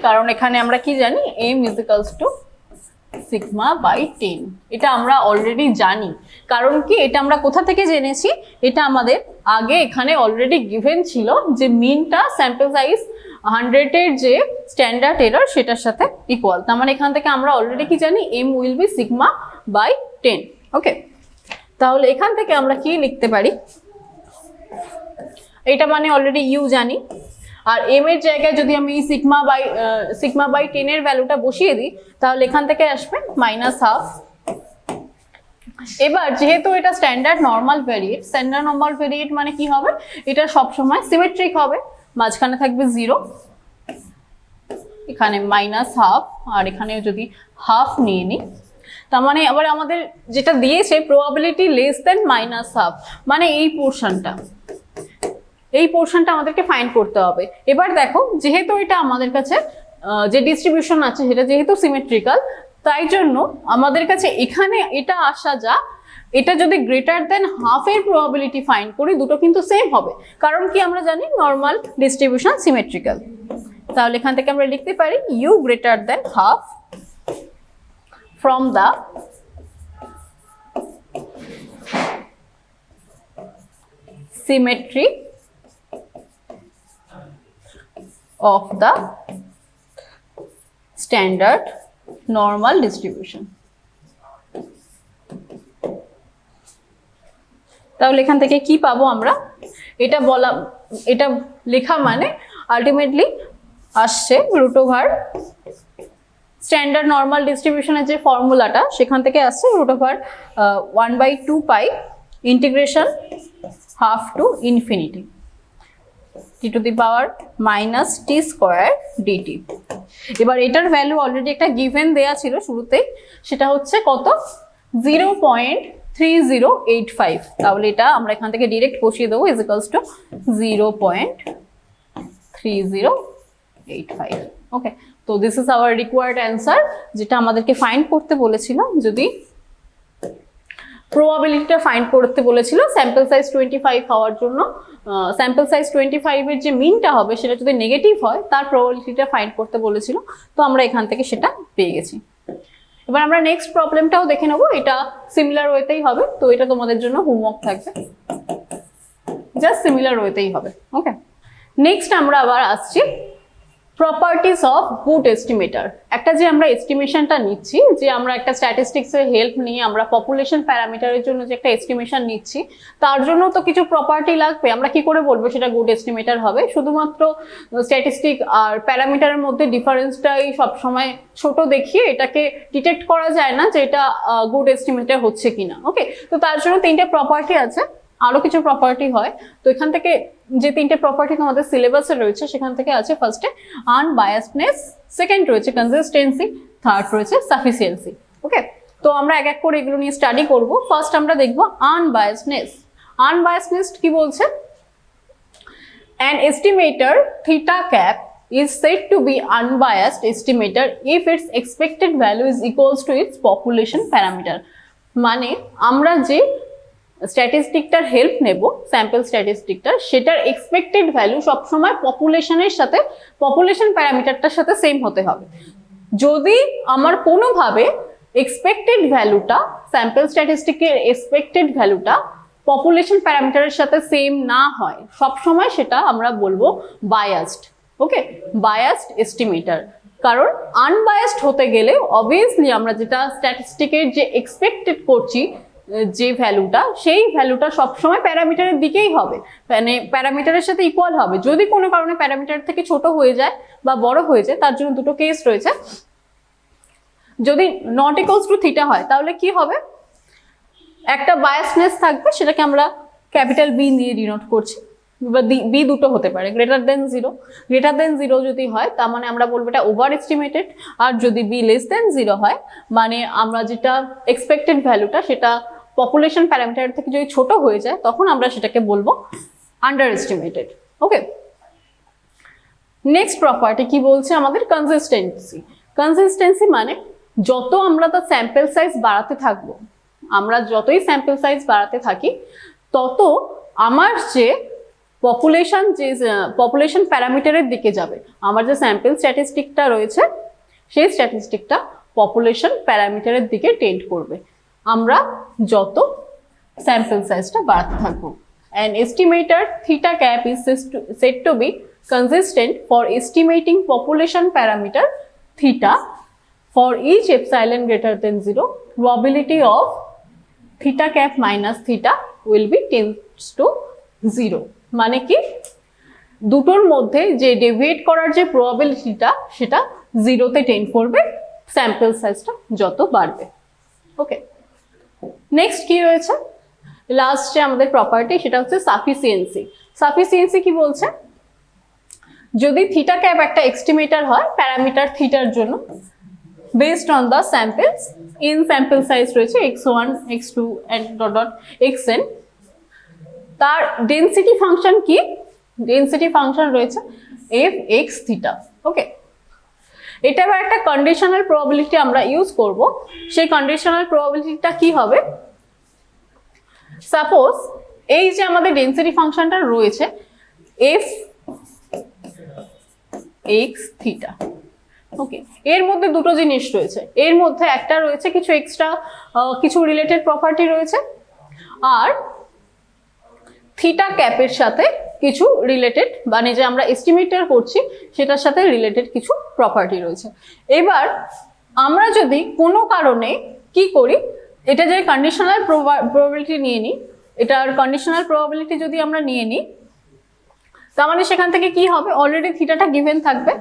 কারণ এখানে আমরা কি জানি m is equals to sigma by 10, এটা আমরা অলরেডি জানি। কারণ কি, এটা আমরা কোথা থেকে জেনেছি, এটা আমাদের আগে এখানে অলরেডি গিভেন ছিল যে মিনটা স্যাম্পল সাইজ 100 এর যে স্ট্যান্ডার্ড এরর সেটার সাথে ইকুয়াল। তার মানে এখান থেকে আমরা অলরেডি কি জানি, m will be sigma by 10। Okay, তাহলে এখান থেকে আমরা কি লিখতে পারি, এটা মানে অলরেডি ইউ জানি, আর m এর জায়গায় যদি আমি সিগমা বাই 10 এর ভ্যালুটা বসিয়ে দিই তাহলে এখান থেকে আসবে -12। এবার যেহেতু এটা স্ট্যান্ডার্ড নর্মাল ভেরিয়েট মানে কি হবে, এটা সবসময় সিমেট্রিক হবে, মাঝখানে থাকবে 0, এখানে -12, আর এখানে যদি হাফ নিয়ে নিই, তার মানে আবার আমাদের যেটা দিয়েছে প্রবাবিলিটি লেস দেন -12, মানে এই পোর্শনটা আমাদেরকে ফাইন্ড করতে হবে। এবার দেখো, যেহেতু এটা আমাদের কাছে যে ডিস্ট্রিবিউশন আছে সেটা যেহেতু সিমেট্রিক্যাল, তাই জন্য আমাদের কাছে এখানে এটা আসা যা, এটা যদি গ্রেটার দেন হাফ এর প্রবাবিলিটি ফাইন্ড করি, দুটো কিন্তু সেম হবে। কারণ কি, আমরা জানি নর্মাল ডিস্ট্রিবিউশন সিমেট্রিক্যাল। তাহলে এখান থেকে আমরা লিখতে পারি U greater than half from the symmetry of the standard normal distribution। তাহলে এখান থেকে কি পাবো আমরা, এটা লেখা মানে আলটিমেটলি আসছে স্ট্যান্ডার্ড নর্মাল ডিস্ট্রিবিউশনের যে ফর্মুলাটা সেখান থেকে আসছে √1/2 pi integration half to infinity t to the power minus T square DT. এবার এটার ভ্যালু অলরেডি একটা গিভেন দেয়া ছিল শুরুতেই, সেটা হচ্ছে কত 0.3085। তাহলে এটা আমরা এখান থেকে ডিরেক্ট বসিয়ে দেবো ইজিক্যালস টু 0.3085। ওকে, তো this is our required answer, যেটা আমাদেরকে ফাইন্ড করতে বলেছিল। যদি প্রবাবিলিটিটা ফাইন্ড করতে বলেছিল স্যাম্পল সাইজ 25 হওয়ার জন্য, স্যাম্পল সাইজ 25 এর যে মিনটা হবে সেটা যদি নেগেটিভ হয় তার প্রবাবিলিটিটা ফাইন্ড করতে বলেছিল। তো আমরা এখান থেকে সেটা পেয়ে গেছি। এবার আমরা নেক্সট প্রবলেমটাও দেখে নেব, এটা সিমিলার ওয়েতেই হবে। তো এটা তোমাদের জন্য হোমওয়ার্ক থাকবে, জাস্ট সিমিলার ওয়েতেই হবে। ওকে, নেক্সট আমরা আবার আসছি প্রপার্টিস অফ গুড এস্টিমেটর। একটা যে আমরা এস্টিমেশনটা নিচ্ছি, যে আমরা একটা স্ট্যাটিস্টিক্সের হেল্প নিয়ে আমরা পপুলেশন প্যারামিটারের জন্য যে একটা এস্টিমেশন নিচ্ছি, তার জন্য তো কিছু প্রপার্টি লাগবে। আমরা কি করে বলবো সেটা গুড এস্টিমেটর হবে? শুধুমাত্র স্ট্যাটিস্টিক আর প্যারামিটারের মধ্যে ডিফারেন্সটাই সবসময় ছোট দেখিয়ে এটাকে ডিটেক্ট করা যায় না যে এটা গুড এস্টিমেটর হচ্ছে কিনা। ওকে, তো তার জন্য 3টে প্রপার্টি আছে, আরো কিছু প্রপার্টি হয়। তো এখান থেকে যে 3টে প্রপার্টি তোমাদের সিলেবাসে রয়েছে সেখান থেকে আছে ফার্স্টে আনবায়াসডনেস, সেকেন্ড রয়েছে কনসিস্টেন্সি, থার্ড রয়েছে সাফিসিয়েন্সি। ওকে, তো আমরা এক এক করে এগুলো নিয়ে স্টাডি করব। ফার্স্ট আমরা দেখব আনবায়াসডনেস। আনবায়াসডনেস কি বলছে? An estimator theta cap is said to be unbiased estimator if its expected value is equals to its population parameter। মানে আমরা যে স্ট্যাটিস্টিকটার হেল্প নেব, স্যাম্পল স্ট্যাটিস্টিকটার, সেটার এক্সপেক্টেড ভ্যালু সবসময় পপুলেশনের সাথে, পপুলেশন প্যারামিটারটার সাথে সেম হতে হবে। যদি আমার কোনোভাবে এক্সপেক্টেড ভ্যালুটা, স্যাম্পল স্ট্যাটিস্টিকের এক্সপেক্টেড ভ্যালুটা পপুলেশন প্যারামিটারের সাথে সেম না হয়, সবসময় সেটা আমরা বলবো বায়াসড। ওকে, বায়াসড এস্টিমেটর। কারণ আনবায়াসড হতে গেলে অবভিয়াসলি আমরা যেটা স্ট্যাটিস্টিকের যে এক্সপেক্টেড করছি যে ভ্যালুটা, সেই ভ্যালুটা সবসময় প্যারামিটারের দিকেই হবে, মানে প্যারামিটারের সাথে ইকুয়াল হবে। যদি কোনো কারণে প্যারামিটার থেকে ছোট হয়ে যায় বা বড় হয়ে যায়, তার জন্য দুটো কেস রয়েছে। যদি নট ইকুয়ালস টু থিটা হয় তাহলে কি হবে? একটা বায়াসনেস থাকবে, সেটাকে আমরা ক্যাপিটাল বি দিয়ে ডিনোট করছি, বা বি দুটো হতে পারে, greater than zero. Greater than zero যদি হয় তার মানে আমরা বলবো এটা ওভার এস্টিমেটেড, আর যদি বি লেস দেন জিরো হয় মানে আমরা যেটা এক্সপেক্টেড ভ্যালুটা সেটা পপুলেশন প্যারামিটার থেকে যদি ছোট হয়ে যায় তখন আমরা সেটাকে বলবো আন্ডার এস্টিমেটেড। ওকে, নেক্সট প্রপার্টি কি বলছে আমাদের? কনসিস্টেন্সি। কনসিস্টেন্সি মানে যত আমরা তার স্যাম্পল সাইজ বাড়াতে থাকবো, আমরা যতই স্যাম্পল সাইজ বাড়াতে থাকি তত আমার যে পপুলেশন প্যারামিটারের দিকে যাবে। আমার যে স্যাম্পল স্ট্যাটিস্টিকটা রয়েছে সেই স্ট্যাটিস্টিকটা পপুলেশন প্যারামিটারের দিকে টেন্ড করবে আমরা যত স্যাম্পল সাইজটা বাড়াতে থাকবো। An estimator theta cap is said to be consistent for estimating population parameter theta for each epsilon greater than 0. Probability of theta cap minus theta will be tends to 0. মানে কি? দুটোর মধ্যে যে ডেভিয়েট করার যে প্রবাবিলিটিটা সেটা জিরোতে টেন্ড করবে স্যাম্পল সাইজটা যত বাড়বে। ওকে, নেক্সট কি রয়েছে? লাস্ট যে আমাদের প্রপার্টি সেটা হচ্ছে সাফিসিয়েন্সি। সাফিসিয়েন্সি কি বলছে? যদি থিটা ক্যাপ একটা এস্টিমেটর হয় প্যারামিটার থিটার জন্য based on the samples in sample size রয়েছে x1 x2 and dot dot xn, তার ডেনসিটি ফাংশন কি? ডেনসিটি ফাংশন রয়েছে f(x, থিটা)। ওকে, এটা আবার একটা কন্ডিশনাল প্রবাবিলিটি আমরা ইউজ করব। সেই কন্ডিশনাল প্রবাবিলিটিটা কি হবে? সাপোজ এই যে আমাদের ডেনসিটি ফাংশনটা রয়েছে f(x, থিটা)। ওকে, এর মধ্যে দুটো জিনিস রয়েছে। এর মধ্যে একটা রয়েছে কিছু এক্সট্রা কিছু রিলেটেড প্রপার্টি রয়েছে, আর থিটা ক্যাপের সাথে কিছু রিলেটেড, মানে যে আমরা এস্টিমেটর করছি সেটার সাথে রিলেটেড কিছু প্রপার্টি রয়েছে। এবার আমরা যদি কোনো কারণে কি করি, এটা যে কন্ডিশনাল প্রবাবিলিটি নিয়ে নিই, এটার কন্ডিশনাল প্রবাবিলিটি যদি আমরা নিয়ে নিই তার মানে সেখান থেকে কি হবে? অলরেডি থিটাটা গিভেন থাকবে।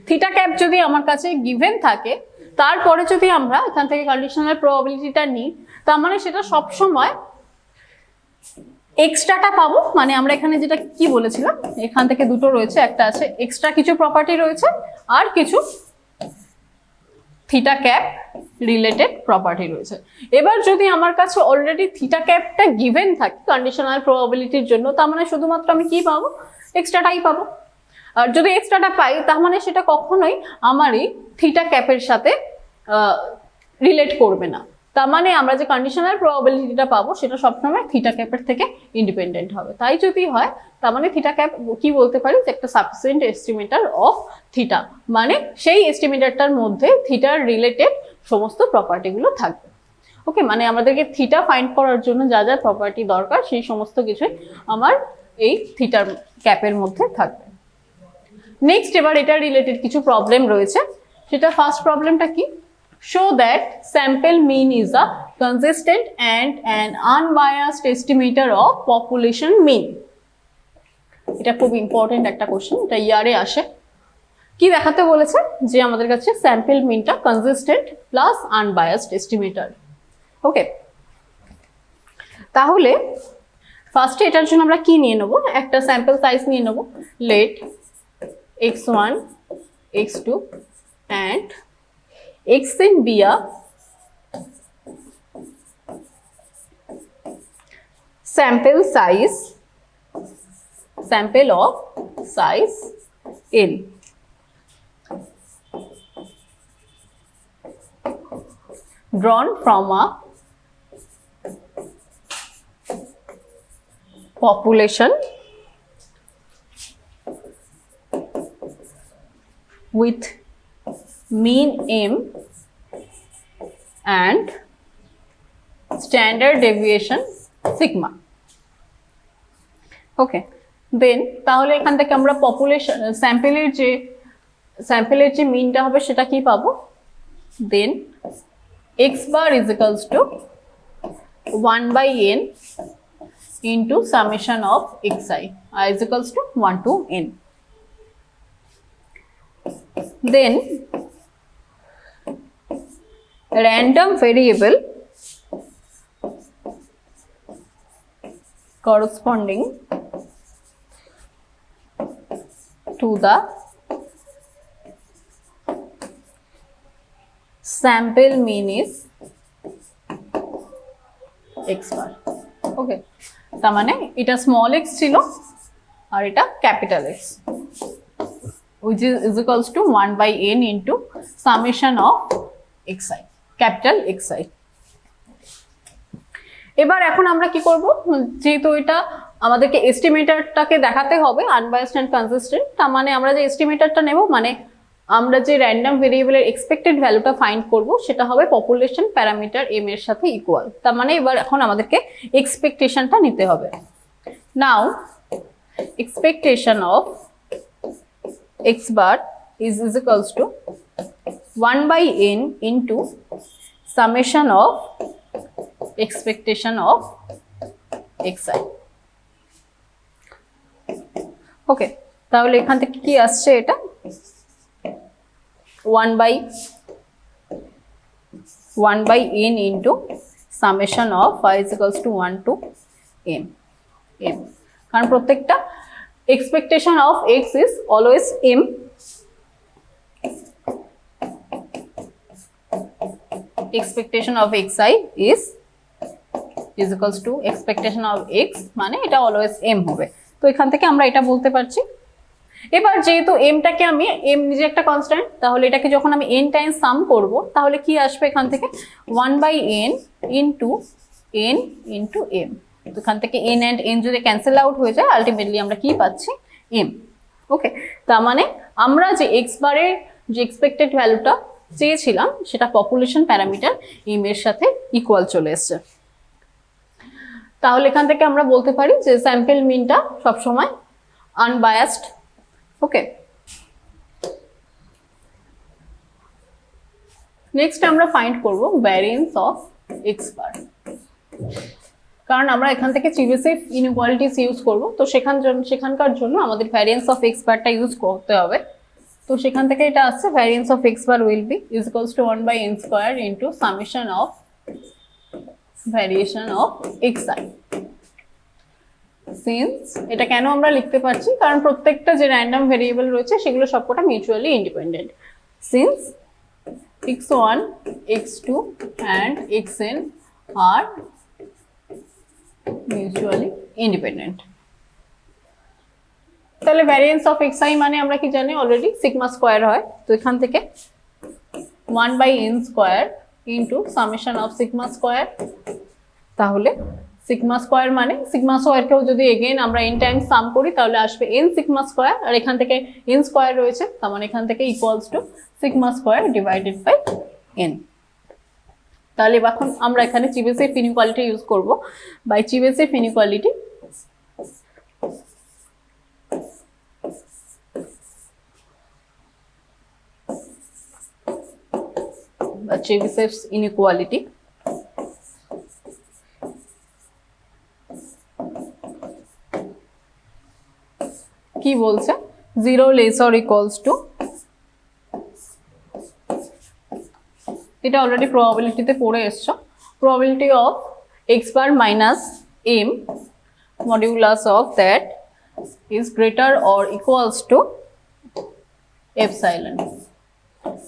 থিটা ক্যাপ যদি আমার কাছে গিভেন থাকে তারপরে যদি আমরা এখান থেকে কন্ডিশনাল প্রবাবিলিটিটা নিই, তার মানে সেটা সব সময় এক্সট্রাটা পাবো। মানে আমরা এখানে যেটা কি বলেছিলাম, এখান থেকে দুটো রয়েছে, একটা আছে এক্সট্রা কিছু প্রপার্টি রয়েছে আর কিছু থিটা ক্যাপ রিলেটেড প্রপার্টি রয়েছে। এবার যদি আমার কাছে অলরেডি থিটা ক্যাপটা গিভেন থাকে কন্ডিশনাল প্রবাবিলিটির জন্য, তার মানে শুধুমাত্র আমি কি পাবো, এক্সট্রাটাই পাবো। আর যদি এক্সট্রাটা পাই তার মানে সেটা কখনোই আমার এই থিটা ক্যাপের সাথে রিলেট করবে না। তার মানে আমরা যে কন্ডিশনাল প্রবাবিলিটিটা পাবো সেটা সবসময় থিটা ক্যাপের থেকে ইন্ডিপেন্ডেন্ট হবে। তাই যদি হয় তার মানে থিটা ক্যাপ কি বলতে পারি, যে একটা সাফিসিয়েন্ট এস্টিমেটর অফ থিটা, মানে সেই এস্টিমেটরটার মধ্যে থিটার রিলেটেড সমস্ত প্রপার্টিগুলো থাকবে। ওকে, মানে আমাদেরকে থিটা ফাইন্ড করার জন্য যা যা প্রপার্টি দরকার সেই সমস্ত কিছুই আমার এই থিটার ক্যাপের মধ্যে থাকবে। নেক্সট, এবার এটা রিলেটেড কিছু প্রবলেম রয়েছে। সেটা ফার্স্ট প্রবলেমটা কি, show that sample mean is a consistent and an unbiased estimator of population mean। এটা খুব ইম্পর্টেন্ট একটা কোশ্চেন, এটা ইয়ারে আসে। কি দেখাতে বলেছে, যে আমাদের কাছে স্যাম্পল মিনটা consistent plus unbiased estimator. Okay, তাহলে ফার্স্টে এটার জন্য আমরা কি নিয়ে নেব, একটা স্যাম্পল সাইজ নিয়ে নেব, late x1 x2 and xn be a sample of size n, drawn from a population with mean m and standard deviation sigma। ওকে, দেন তাহলে এখান থেকে আমরা পপুলেশন স্যাম্পলের যে মিনটা হবে সেটা কি পাবো, দেন x bar is equals to 1/n into summation of xi is equals to 1 to n। Then random variable corresponding to the sample mean is x bar। ওকে, তার মানে এটা স্মল x ছিল আর এটা capital x, which is equals to 1/n into summation of xi, capital xi। এবার এখন আমরা কি করব, যেহেতু এটা আমাদেরকে এস্টিমেটরটাকে দেখাতে হবে আনবায়াসড এন্ড কনসিস্টেন্ট, তার মানে আমরা যে এস্টিমেটরটা নেব, মানে আমরা যে র্যান্ডম ভেরিয়েবলের এক্সপেক্টেড ভ্যালুটা ফাইন্ড করব সেটা হবে পপুলেশন প্যারামিটার m এর সাথে ইকুয়াল। তার মানে এবার এখন আমাদেরকে এক্সপেকটেশনটা নিতে হবে। নাও expectation of x bar is equals to 1/n into summation of expectation of xi। ওকে, তাহলে এখান থেকে কি আসছে, এটা 1/n into summation of y is equals to 1 to m, কারণ প্রত্যেকটা expectation of x is always m, expectation of xi is equals to expectation of x, মানে এটা অলওয়েজ m হবে। তো এখান থেকে আমরা এটা বলতে পারছি। এবার যেহেতু m-টাকে আমি m নিজে একটা কনস্ট্যান্ট, তাহলে এটাকে যখন আমি n টাইমস সাম করব তাহলে কি আসবে এখান থেকে 1/n into n into m। তো এখান থেকে n and n যদি ক্যান্সেল আউট হয়ে যায় আলটিমেটলি আমরা কি পাচ্ছি, m। ওকে, তার মানে আমরা যে x বারের যে এক্সপেক্টেড ভ্যালুটা চেয়েছিলাম সেটা পপুলেশন প্যারামিটার m এর সাথে ইকুয়াল চলে এসেছে। তাহলে এখান থেকে আমরা বলতে পারি যে স্যাম্পল মিনটা সবসময় আনবায়াসড। ওকে, নেক্সট আমরা ফাইন্ড করব ভ্যারিয়েন্স অফ এক্স বার, কারণ আমরা এখান থেকে চিভিসিভ ইনইকুয়ালিটিস ইউজ করব। তো সেখানকার জন্য আমাদের ভ্যারিয়েন্স অফ এক্স বারটা ইউজ করতে হবে। তো সেখান থেকে এটা আসছে variance of x bar will be is equals two 1/n square into summation of variation of xi। Since এটা কেন আমরা লিখতে পারছি, কারণ প্রত্যেকটা যে র্যান্ডম ভেরিয়েবল রয়েছে সেগুলো সবকটা mutually independent. Since x1, x2 and xn are mutually independent। তাহলে ভ্যারিয়েন্স অফ xi মানে আমরা কি জানি অলরেডি সিগমা স্কয়ার হয়। তো এখান থেকে 1/n square into summation of sigma square. তাহলে সিগমা স্কয়ার মানে সিগমা স্কয়ারকেও যদি এগেইন আমরা n টাইমস সাম করি তাহলে আসবে n সিগমা স্কয়ার, আর এখান থেকে n স্কয়ার রয়েছে তার মানে এখান থেকে equals to sigma square divided by n। তাহলে এখন আমরা এখানে চিবেসের ইনইকুয়ালিটি ইউজ করব। বাই চিবেসের ইনইকুয়ালিটি বা চিবেসের ইনইকুয়ালিটি কি বলছে, 0 লেস অর ইকুয়ালস টু, এটা অলরেডি প্রবাবিলিটিতে পড়ে এসছো, probability of x bar minus m modulus of that is greater or equals to epsilon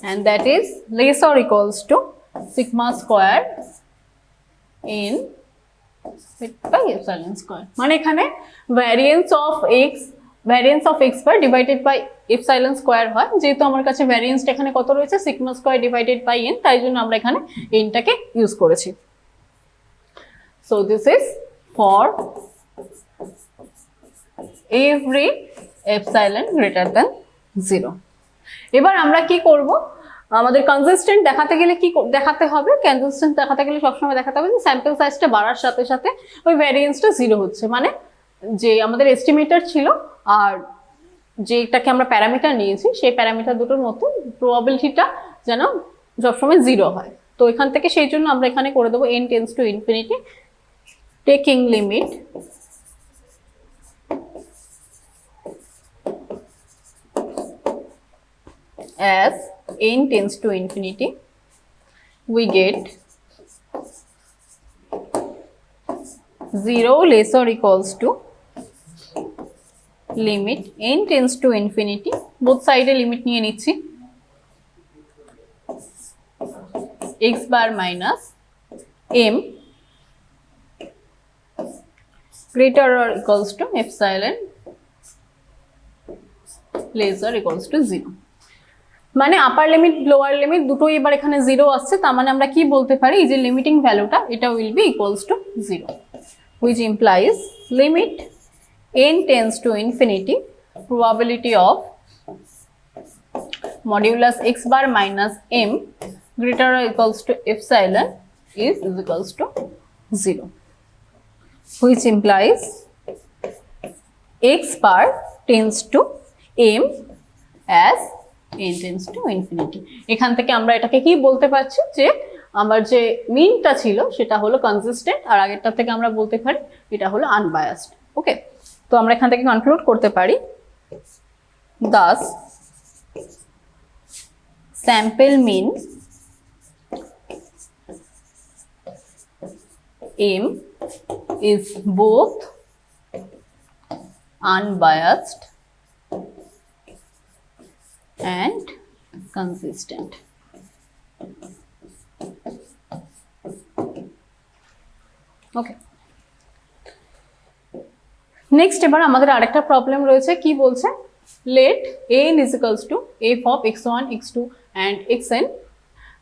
and that is less or equals to sigma square in by epsilon square। মানে এখানে variance of x bar divided by epsilon square হয়, যেহেতু আমার কাছে ভ্যারিয়েন্সটা এখানে কত রয়েছে sigma square divided by n, তাই জন্য আমরা এখানে n টাকে ইউজ করেছি। So this is for every epsilon greater than 0। এবার আমরা কি করব, আমাদের কনসিস্টেন্ট দেখাতে গেলে কি দেখাতে হবে, কনসিস্টেন্ট দেখাতে গেলে সবসময় দেখাতে হবে যে স্যাম্পল সাইজটা বাড়ার সাথে সাথে ওই ভ্যারিয়েন্সটা 0 হচ্ছে, মানে যে আমাদের এস্টিমেটর ছিল আর যেটাকে আমরা প্যারামিটার নিয়েছি সেই প্যারামিটার দুটোর মধ্যে প্রবাবিলিটিটা যেন সবসময় 0 হয়। তো এখান থেকে সেই জন্য আমরা এখানে করে দেবো n tends to infinity taking limit as n tends to infinity we get 0 less or equals to limit n tends to infinity, both side limit নিয়ে নিচ্ছি, x bar minus m greater or equals to epsilon less or equals to 0। মানে আপার limit lower limit দুটোই এবার এখানে 0 আসছে, তার মানে আমরা কি বলতে পারি, এই যে লিমিটিং ভ্যালুটা এটা will be equals to 0, which implies limit n tends to infinity probability of modulus x bar minus m greater or equals to epsilon is equals to 0, which implies x bar tends to m as n tends to infinity। এখান থেকে আমরা এটাকে কি বলতে পারছি যে আমার যে মিনটা ছিল সেটা হলো কনসিস্টেন্ট, আর আগেরটা থেকে আমরা বলতে পারি এটা হলো আনবায়াসড। ওকে, তো আমরা এখান থেকে কনক্লুড করতে পারি thus sample mean m is both unbiased and consistent। Okay, next এবার আমাদের আরেকটা প্রবলেম রয়েছে, কি বলছে, let an is equals to f of x1 x2 and xn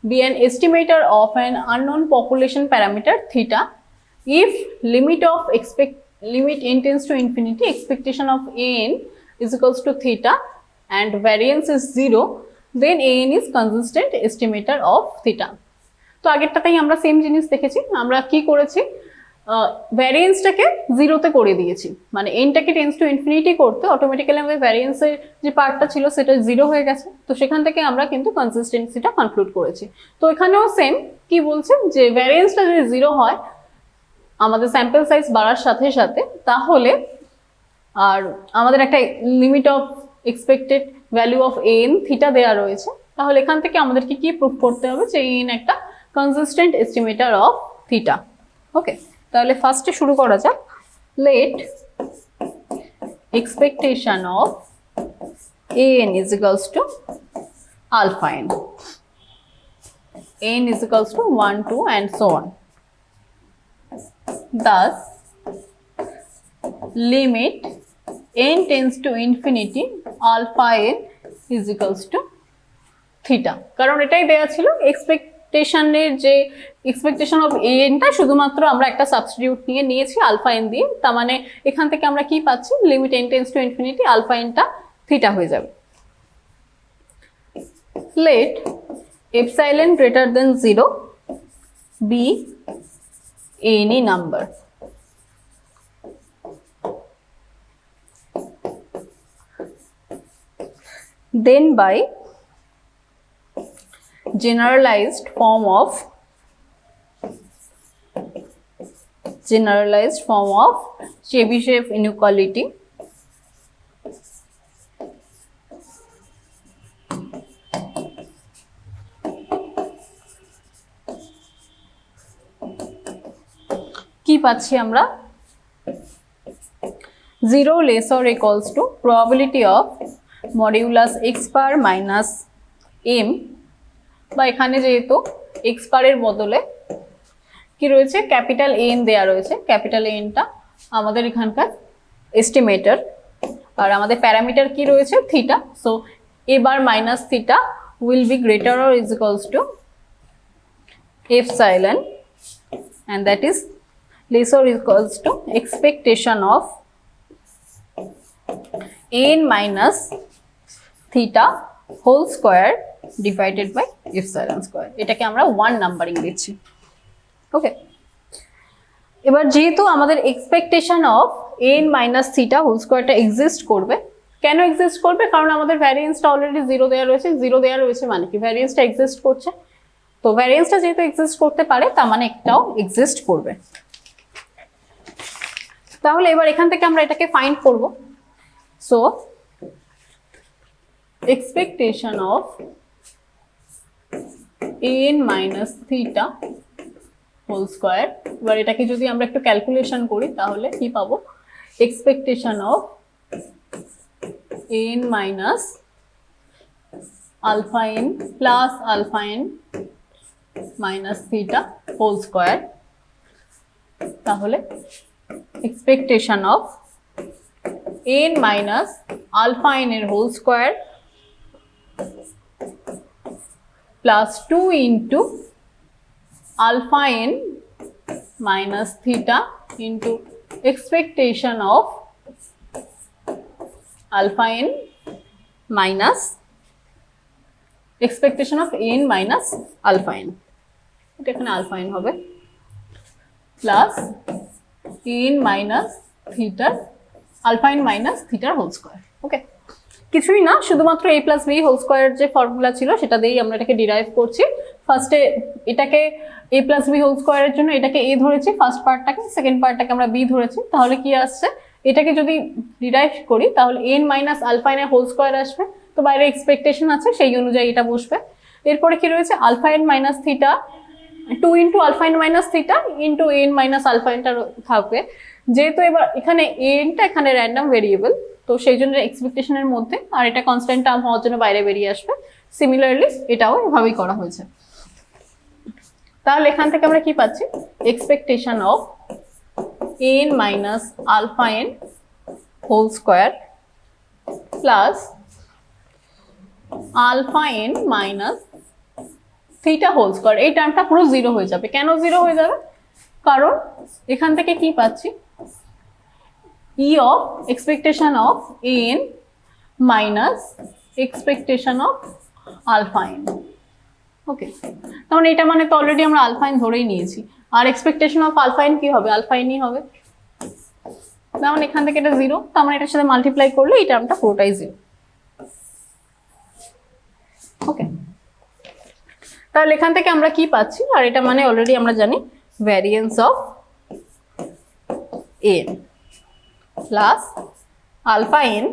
be an estimator of an unknown population parameter theta if limit n tends to infinity expectation of an is equals to theta and variance is 0, then an is consistent estimator of theta। তো আগেরটাতেই আমরা same জিনিস দেখেছি, আমরা কি করেছি, ভ্যারিয়েন্সটাকে 0তে করে দিয়েছি, মানে এনটাকে টেন্স টু ইনফিনিটি করতে অটোমেটিক্যালি আমাদের ভ্যারিয়েন্সের যে পার্টটা ছিল সেটা 0 হয়ে গেছে। তো সেখান থেকে আমরা কিন্তু কনসিস্টেন্সিটা কনক্লুড করেছি। তো এখানেও সেম কি বলছে যে ভ্যারিয়েন্সটা যদি 0 হয় আমাদের স্যাম্পল সাইজ বাড়ার সাথে সাথে, তাহলে আর আমাদের একটা limit of expected value of N theta দেওয়া রয়েছে, তাহলে এখান থেকে আমাদেরকে কি প্রুভ করতে হবে যে এন একটা consistent estimator of theta. Okay, তাহলে ফার্স্টে শুরু করা যাক। Let expectation of an is equals to alpha n. N is equals to 1, 2 and so on. Thus, limit n tends to infinity alpha n is equals to theta. কারণ এটাই দেয়া ছিল এক্সপেকটেশনের যে এক্সপেকটেশন অফ এন টা শুধুমাত্র আমরা একটা substitute নিয়ে নিয়েছি আলফা এন দিয়ে, তার মানে এখান থেকে আমরা কি পাচ্ছি, limit n tends to infinity alpha N টা থিটা হয়ে যাবে। Let epsilon greater than 0 be any number. Then by generalized form of Chebyshev inequality, কি পাচ্ছি আমরা, 0 less or equals to probability of modulus x bar minus m, বা এখানে যেহেতু x বারের বদলে কি রয়েছে ক্যাপিটাল এন দেয়া রয়েছে, ক্যাপিটাল এনটা আমাদের এখানকার এস্টিমেটর, আর আমাদের প্যারামিটার কি রয়েছে theta, so a bar minus theta will be greater or is equals two epsilon, and that is less or equals to expectation of n minus theta whole square divided by epsilon square. এটাকে আমরা 1 numbering দিচ্ছি। ওকে, এবার যেহেতু আমাদের expectation of n minus theta whole স্কোয়ারটা exist করবে, কেন exist করবে, কারণ আমাদের ভ্যারিয়েন্সটা অলরেডি 0 দেওয়া রয়েছে, 0 দেওয়া রয়েছে মানে কি ভ্যারিয়েন্সটা এক্সিস্ট করছে, তো ভ্যারিয়েন্সটা যেহেতু এক্সিস্ট করতে পারে তার মানে একটাও এক্সিস্ট করবে। তাহলে এবার এখান থেকে আমরা এটাকে ফাইন্ড করব। So expectation of n minus theta whole square, এবার এটাকে যদি আমরা একটু ক্যালকুলেশন করি তাহলে কি পাবো, expectation of n minus alpha n plus alpha n minus theta whole square, তাহলে expectation of n minus alpha n এর whole square plus 2 into alpha n minus theta into expectation of alpha n minus expectation of n minus alpha n, এটা এখানে alpha n হবে, plus n minus theta alpha n minus theta whole square। ওকে, কিছুই না, শুধুমাত্র a plus b whole square যে formula ছিল সেটা দিয়েই আমরা এটাকে ডিরাইভ করছি। ফার্স্টে এটাকে a plus b হোল স্কোয়ারের জন্য এটাকে a ধরেছি ফার্স্ট পার্টটাকে, সেকেন্ড পার্টটাকে আমরা b ধরেছি, তাহলে কি আসছে, এটাকে যদি ডিরাইভ করি তাহলে n মাইনাস আলফা n এর হোল স্কোয়ার আসবে, তো বাইরে এক্সপেকটেশন আছে সেই অনুযায়ী এটা বসবে। এরপরে কি রয়েছে alpha n minus theta 2 into alpha n minus theta into n minus alpha nটা থাকবে, যেহেতু এবার এখানে nটা এখানে র্যান্ডম ভেরিয়েবল, তো সেই জন্য এক্সপেকটেশনের মধ্যে, আর এটা কনস্ট্যান্ট টার্ম হওয়ার জন্য বাইরে বেরিয়ে আসবে। সিমিলারলি এটাও এভাবেই করা হয়েছে। তাহলে এখান থেকে আমরা কি পাচ্ছি, expectation of n minus alpha n whole square plus alpha n minus theta whole square, এই টার্মটা পুরো 0 হয়ে যাবে। কেন 0 হয়ে যাবে, কারণ এখান থেকে কি পাচ্ছি, e of expectation of n minus expectation of alpha n। ওকে, তখন এটা মানে তো অলরেডি আমরা আলফা n ধরেই নিয়েছি, আর এক্সপেকটেশন অফ আলফা n কি হবে, আলফা n ই হবে, তাহলে এখান থেকে এটা 0, তো আমরা এটার সাথে মাল্টিপ্লাই করলে এই টার্মটা পুরোটাই 0। ওকে, তাহলে এখান থেকে আমরা কি পাচ্ছি, আর এটা মানে অলরেডি আমরা জানি variance of n plus alpha n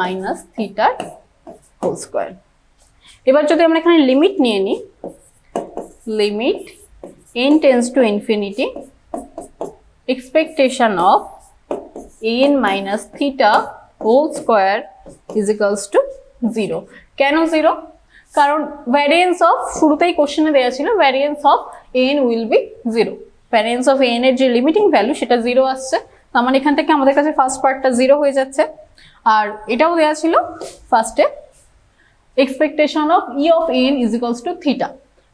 minus থিটার হোল স্কোয়ার। এবার যদি আমরা এখানে লিমিট নিয়ে নিই, limit n tends to infinity expectation of n minus theta whole square is equals to 0। কেন 0? কারণ ভ্যারিয়েন্স অফ শুরুতেই কোশ্চেনে দেওয়া ছিল variance of n will be 0। Variance of n এর যে লিমিটিং ভ্যালু সেটা 0 আসছে, তার মানে এখান থেকে আমাদের কাছে ফার্স্ট পার্টটা 0 হয়ে যাচ্ছে। আর এটাও দেওয়া ছিল ফার্স্টে expectation of E of n is equals to theta.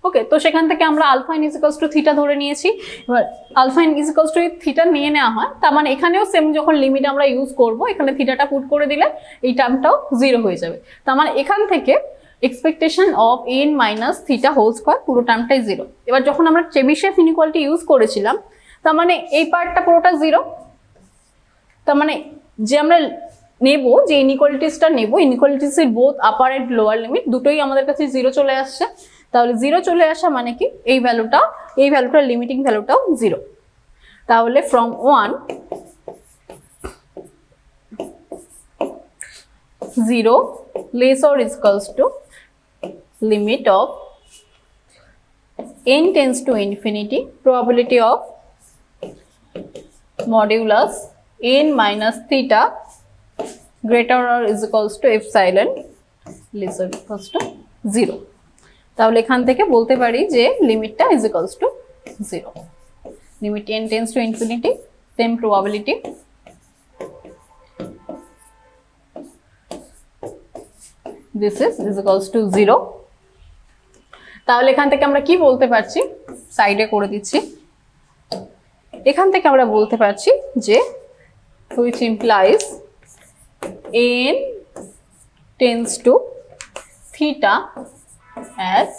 Okay, তো সেখান থেকে আমরা alpha n is equals to theta ধরে নিয়েছি। এবার alpha n is equals to theta নিয়ে নেওয়া হয়, তার মানে এখানেও সেম যখন লিমিট আমরা ইউজ করব এখানে থিটাটা পুট করে দিলে এই টার্মটাও 0 হয়ে যাবে। তার মানে এখান থেকে expectation of n minus theta whole square পুরো টার্মটাই 0। এবার যখন আমরা চেবিশেভ ইনইকুয়ালিটি ইউজ করেছিলাম তার মানে এই পার্টটা পুরোটা 0। তার মানে যে আমরা নেব, যে ইনইকুয়ালিটিসটা নেব, ইনইকুয়ালিটিসের both upper and lower limit দুটোই আমাদের কাছে 0 চলে আসছে। তাহলে 0 চলে আসা মানে কি এই ভ্যালুটার লিমিটিং ভ্যালুটাও 0। তাহলে from 1 0 less or is equals to limit of n tends to infinity probability of modulus n minus theta greater or is equals to epsilon less or equals to 0। তাহলে এখান থেকে বলতে পারি যে লিমিটটা is equals to 0। Limit n tends to infinity, same probability, this is equals to 0। তাহলে এখান থেকে আমরা কি বলতে পারছি, সাইডে করে দিচ্ছি, এখান থেকে আমরা বলতে পারছি যে which implies n tends to theta as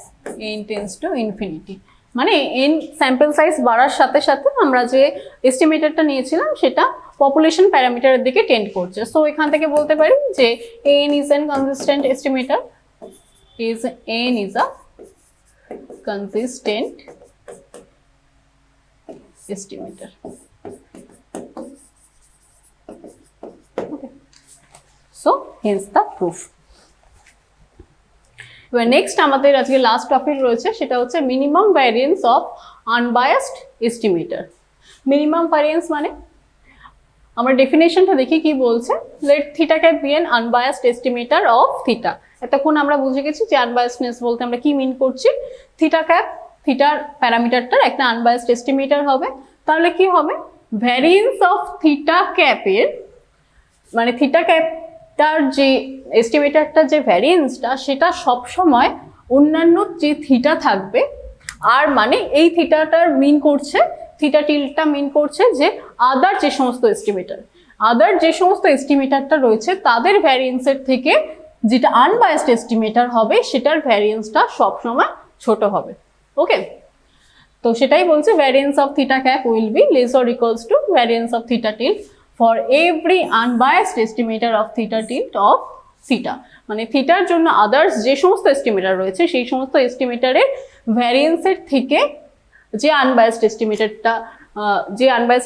n tends to infinity। মানে n স্যাম্পল সাইজ বাড়ার সাথে সাথে আমরা যে এস্টিমেটরটা নিয়েছিলাম সেটা পপুলেশন প্যারামিটারের দিকে টেন্ড করছে। সো এখান থেকে বলতে পারি যে n is an consistent estimator, n is a consistent estimator। Okay, so hence the proof। এবার নেক্সট আমাদের আজকে লাস্ট টপিক রয়েছে, সেটা হচ্ছে minimum variance of unbiased estimator. Minimum variance মানে আমরা ডেফিনেশনটা দেখি কি বলছে। Let theta cap be an unbiased estimator of theta. এতক্ষণ আমরা বুঝে গেছি যে আনবায়াসডনেস বলতে আমরা কি মিন করছি। থিটা ক্যাপ, থিটার প্যারামিটারটার একটা আনবায়াসড এস্টিমেটর হবে। তাহলে কি হবে, ভ্যারিয়েন্স অফ থিটা ক্যাপের মানে থিটা ক্যাপটার যে এস্টিমেটরটার যে ভ্যারিয়েন্সটা সেটা সবসময় অন্যান্য যে থিটা থাকবে, আর মানে এই থিটাটার মিন করছে, থিটা টিলটা মিন করছে যে আদার যে সমস্ত এস্টিমেটরটা রয়েছে তাদের ভ্যারিয়েন্সের থেকে যেটা আনবায়াসড এস্টিমেটর হবে সেটার ভ্যারিয়েন্সটা সবসময় ছোট হবে। ওকে, তো সেটাই বলছে variance of theta cap will be less or equals two variance of theta tilt for every unbiased estimator of theta tilt of theta. মানে থিটার জন্য আদার্স যে সমস্ত এস্টিমেটর রয়েছে সেই সমস্ত এস্টিমেটরের ভ্যারিয়েন্সের থেকে যে আনবায়াসড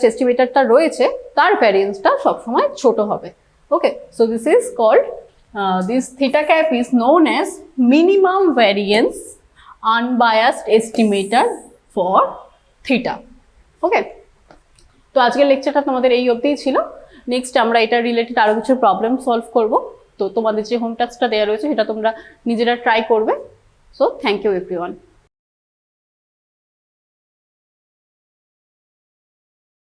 এস্টিমেটরটা রয়েছে তার ভ্যারিয়েন্সটা সবসময় ছোট হবে। Okay, so this is called this theta cap is known as minimum variance unbiased estimator for theta. Okay, তো আজকের লেকচারটা তোমাদের এই অবধিই ছিল। নেক্সট আমরা এটা রিলেটেড আরো কিছু প্রবলেম সলভ করব। তো তোমাদের যে হোম টাস্কটা দেওয়া রয়েছে সেটা তোমরা নিজেরা ট্রাই করবে। So thank you everyone.